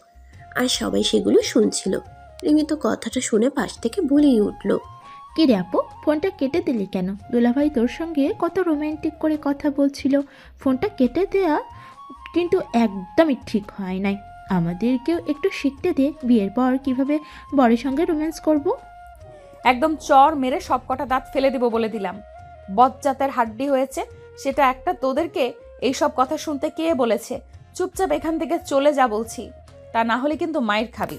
আর সবাই সেগুলো শুনছিল। রিমি তো কথাটা শুনে পাশ থেকে বলেই উঠল, কি রে আপু, ফোনটা কেটে দিলি কেন? দুলাভাই তোর সঙ্গে কত রোমান্টিক করে কথা বলছিল, ফোনটা কেটে দেয়া কিন্তু একদমই ঠিক হয় নাই। আমাদেরকেও একটু শিখতে দে বিয়ের পর কিভাবে বরের সঙ্গে রোম্যান্স করব। একদম চর মেরে সব কটা দাঁত ফেলে দেবো বলে দিলাম। বজ্জাতের হাড্ডি হয়েছে সেটা একটা, তোদেরকে এইসব কথা শুনতে কে বলেছে? চুপচাপ এখান থেকে চলে যা বলছি, তা না হলে কিন্তু মায়ের খাবি।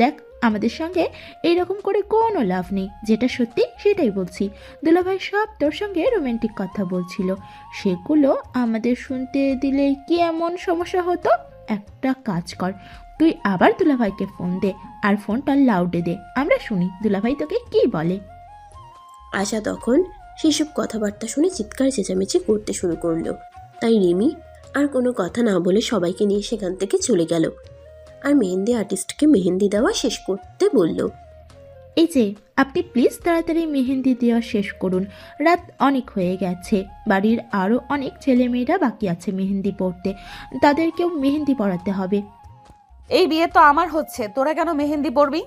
দেখ, আমাদের সঙ্গে এইরকম করে কোনো লাভ নেই, যেটা সত্যি সেটাই বলছি। দুলাভাই সব তোর সঙ্গে রোমান্টিক কথা বলছিল, সেগুলো আমাদের শুনতে দিলে কি এমন সমস্যা হতো? একটা কাজ কর, তুই আবার দুলাভাইকে ফোন দে, আর ফোনটা লাউডে দে, আমরা শুনি দুলাভাই তোকে কি বলে। আশা তখন সেসব কথাবার্তা শুনে চিৎকার চেঁচামেচি করতে শুরু করলো। তাই রিমি আর কোনো কথা না বলে সবাইকে নিয়ে সেখান থেকে চলে গেল, আর মেহেন্দি আর্টিস্টকে মেহেন্দি দেওয়া শেষ করতে বলল, এই যে আপনি প্লিজ তাড়াতাড়ি মেহেন্দি দেওয়া শেষ করুন, রাত অনেক হয়ে গেছে। বাড়ির আরও অনেক ছেলেমেয়েরা বাকি আছে মেহেন্দি পরতে, তাদেরকেও মেহেন্দি পরাতে হবে। এই বিয়ে তো আমার হচ্ছে, তোরা কেন মেহেন্দি পরবি?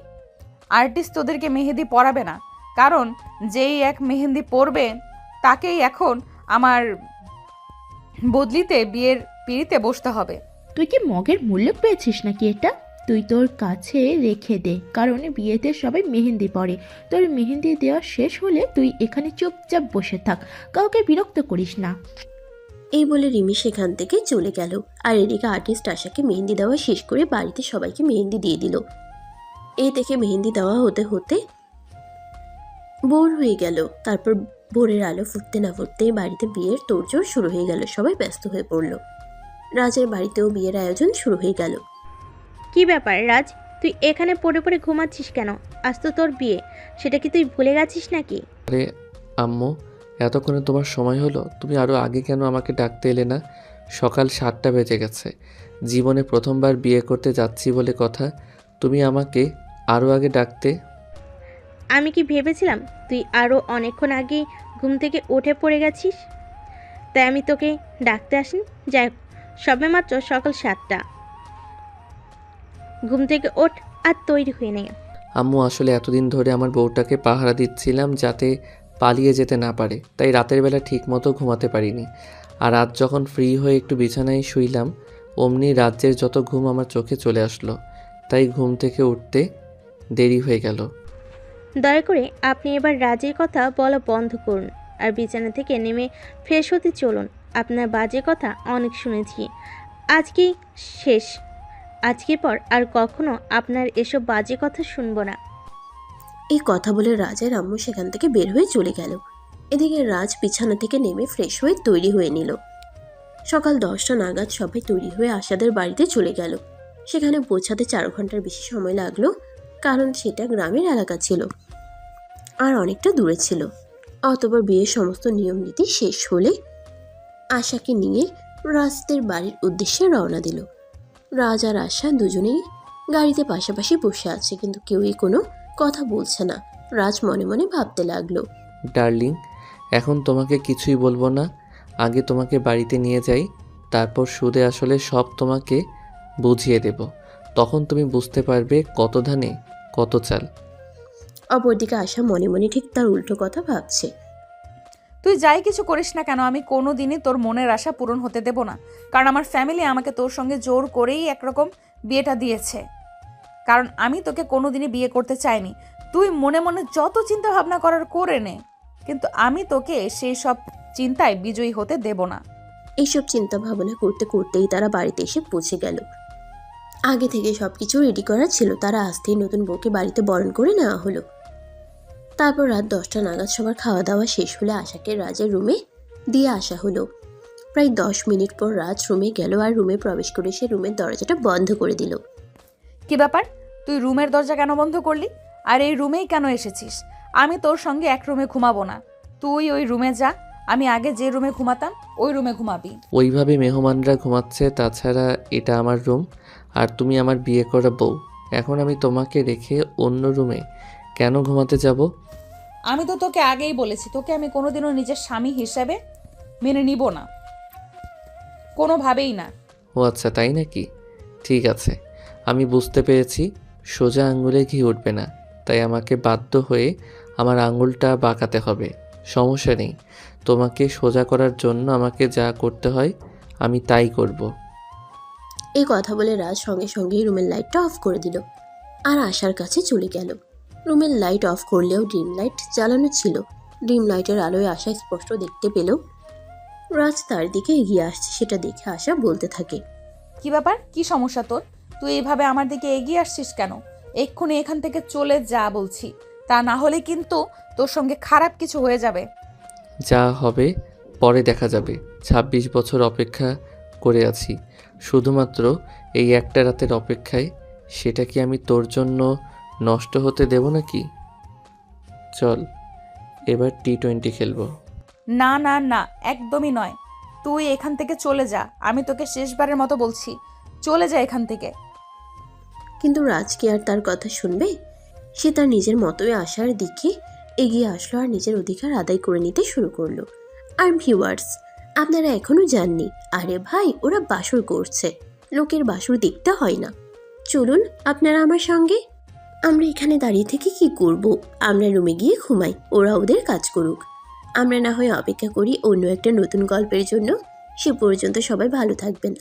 আর্টিস্ট তোদেরকে মেহেন্দি পরাবে না, কারণ যেই এক মেহেন্দি পরবে তাকেই এখন আমার বদলিতে বিয়ের পিঁড়িতে বসতে হবে। তুই কি মগের মূল্য পেয়েছিস নাকি এটা? তুই তোর কাছে রেখে দে, কারণ বিয়েতে সবাই মেহেন্দি পরে। তোর মেহেন্দি দেওয়া শেষ হলে তুই এখানে চুপচাপ বসে থাক, কাউকে বিরক্ত করিস না। এই বলে রিমি সেখান থেকে চলে গেল। আর এদিকে আর্টিস্ট আশাকে মেহেন্দি দেওয়া শেষ করে বাড়িতে সবাইকে মেহেন্দি দিয়ে দিল। এই দেখে মেহেন্দি দেওয়া হতে হতে ভোর হয়ে গেল। তারপর ভোরের আলো ফুটতে না ফুটতেই বাড়িতে বিয়ের তোড়জোড় শুরু হয়ে গেল। সবাই ব্যস্ত হয়ে পড়ল। রাজের বাড়িতেও বিয়ের আয়োজন শুরু হয়ে গেল। কি ব্যাপার রাজ, তুই এখানে পড়ে পড়ে ঘুমাচ্ছিস কেন? আজ তো তোর বিয়ে, সেটা কি তুই ভুলে গেছিস নাকি? আরে আম্মু, এতক্ষণে তোমার সময় হলো? তুমি আরও আগে কেন আমাকে ডাকতে এলে না? সকাল 7টা বেজে গেছে। জীবনে প্রথমবার বিয়ে করতে যাচ্ছি বলে কথা, তুমি আমাকে আরও আগে ডাকতে। আমি কি ভেবেছিলাম তুই আরও অনেকক্ষণ আগেই ঘুম থেকে উঠে পড়ে গেছিস, তাই আমি তোকে ডাকতে আসিনি। যাই হোক, সবে মাত্র সকাল 7টা, ঘুম থেকে ওঠ আর তৈরি হয়ে নে। আম্মু, আসলে এতদিন ধরে আমার বউটাকে পাহারা দিচ্ছিলাম যাতে পালিয়ে যেতে না পারে, তাই রাতের বেলা ঠিক মতো ঘুমাতে পারিনি। আর আজ যখন ফ্রি হয়ে একটু বিছানায় শুইলাম, অমনি রাজ্যের যত ঘুম আমার চোখে চলে আসলো, তাই ঘুম থেকে উঠতে দেরি হয়ে গেল। দয়া করে আপনি এবার রাজের কথা বলা বন্ধ করুন আর বিছানা থেকে নেমে ফ্রেশ হতে চলুন। আপনার বাজে কথা অনেক শুনেছি। আজকেই শেষ। আজকে পর আর কখনো আপনার এসব বাজে কথা শুনবো না। এই কথা বলে রাজের আম্মু সেখান থেকে বের হয়ে চলে গেল। এদিকে রাজ বিছানা থেকে নেমে ফ্রেশ হয়ে তৈরি হয়ে নিল। সকাল 10টা নাগাদ সবাই তৈরি হয়ে আশাদের বাড়িতে চলে গেল। সেখানে পৌঁছাতে 4 ঘন্টার বেশি সময় লাগলো, কারণ সেটা গ্রামের এলাকা ছিল আর অনেকটা দূরে ছিল। অতঃপর বিয়ের সমস্ত নিয়ম নীতি শেষ হলে আশাকে নিয়ে রাজদের বাড়ির উদ্দেশ্যে রওনা দিল। রাজ আর আশা দুজনেই গাড়িতে পাশাপাশি বসে আছে, কিন্তু কেউই কোনো কথা বলছে না। রাজ মনে মনে ভাবতে লাগলো, ডার্লিং, এখন তোমাকে কিছুই বলবো না। আগে তোমাকে বাড়িতে নিয়ে যাই, তারপর সুদে আসলে সব তোমাকে বুঝিয়ে দেব। তখন তুমি বুঝতে পারবে কত ধানে কত চাল। অপরদিকে আশা মনে মনে ঠিক তার উল্টো কথা ভাবছে। তুই যাই কিছু করিস না কেন, আমি কোনো দিনই তোর মনের আশা পূরণ হতে দেব না। কারণ আমার ফ্যামিলি আমাকে তোর সঙ্গে জোর করেই একরকম বিয়েটা দিয়েছে। কারণ আমি তোকে কোনো দিনই বিয়ে করতে চাইনি। তুই মনে মনে যত চিন্তা ভাবনা করার করে নে, কিন্তু আমি তোকে সেই সব চিন্তায় বিজয়ী হতে দেব না। এইসব চিন্তা ভাবনা করতে করতেই তারা বাড়িতে এসে পৌঁছে গেল। আগে থেকে সবকিছু রেডি করা ছিল, তারা আসতেই নতুন বউকে বাড়িতে বরণ করে নেওয়া হলো। তারপর রাত 10টা নাগাদ সবার খাওয়া দাওয়া শেষ হলে আশাকে রাজের রুমে দিয়ে আসা হলো। প্রায় 10 মিনিট পর রাজ রুমে গেল আর রুমে প্রবেশ করে সে রুমের দরজাটা বন্ধ করে দিল। কি ব্যাপার, তুই রুমের দরজা কেন বন্ধ করলি? আর এই রুমেই কেন এসেছিস? আমি তোর সঙ্গে এক রুমে ঘুমাবো না। তুই ওই রুমে যা, আমি আগে যে রুমে ঘুমাতাম ওই রুমে ঘুমাবি। ওইভাবে মেহমানরা ঘুমাচ্ছে, তাছাড়া এটা আমার রুম আর তুমি আমার বিয়ে করা বউ। এখন আমি তোমাকে রেখে অন্য রুমে কেন ঘুমাতে যাব? আমি তো তোকে আগেই বলেছি, তোকে আমি কোনোদিনও নিজের স্বামী হিসেবে মেনে নিব না, কোনোভাবেই না। ও আচ্ছা, তাই নাকি? ঠিক আছে, আমি বুঝতে পেরেছি। সোজা আঙুলে ঘি উঠবে না, তাই আমাকে বাধ্য হয়ে আমার আঙুলটা বাঁকাতে হবে। সমস্যা নেই, তোমাকে সোজা করার জন্য আমাকে যা করতে হয় আমি তাই করব। এই কথা বলে রাজ সঙ্গে সঙ্গেই রুমের লাইটটা অফ করে দিল আর আশার কাছে চলে গেল। রুমের লাইট অফ করলেও ডিম লাইট জ্বালানো ছিল। ডিম লাইটের আলোয় আশা স্পষ্ট দেখতে পেল রাজ তার দিকে এগিয়ে আসছে। সেটা দেখে আশা বলতে থাকে, কি ব্যাপার, কি সমস্যা তোর? তুই এইভাবে আমার দিকে এগিয়ে আসছিস কেন? এক্ষুনি এখান থেকে চলে যা বলছি, তা না হলে কিন্তু তোর সঙ্গে খারাপ কিছু হয়ে যাবে। যা হবে পরে দেখা যাবে। 26 বছর অপেক্ষা করে আছি শুধুমাত্র এই একটা রাতের অপেক্ষায়। সেটা কি আমি তোর জন্য নষ্ট হতে দেব নাকি? চল এবার T20 খেলবো। না না না, একদমই নয়। তুই এখান থেকে চলে যা, আমি তোকে শেষবারের মতো বলছি, চলে যা এখান থেকে। কিন্তু রাজ কি আর তার কথা শুনবে? সে তার নিজের মতোই আশার দিকে এগিয়ে আসলো আর নিজের অধিকার আদায় করে নিতে শুরু করলো। আর ভিউয়ার্স, আপনারা এখনো জাননি, আরে ভাই ওরা বাসর করছে, লোকের বাসর দেখতে হয় না। চলুন আপনারা আমার সঙ্গে। আমরা এখানে দাঁড়িয়ে থেকে কি করব? আমরা রুমে গিয়ে ঘুমাই, ওরা ওদের কাজ করুক। আমরা না হয় অপেক্ষা করি অন্য একটা নতুন গল্পের জন্য। সে পর্যন্ত সবাই ভালো থাকবেন।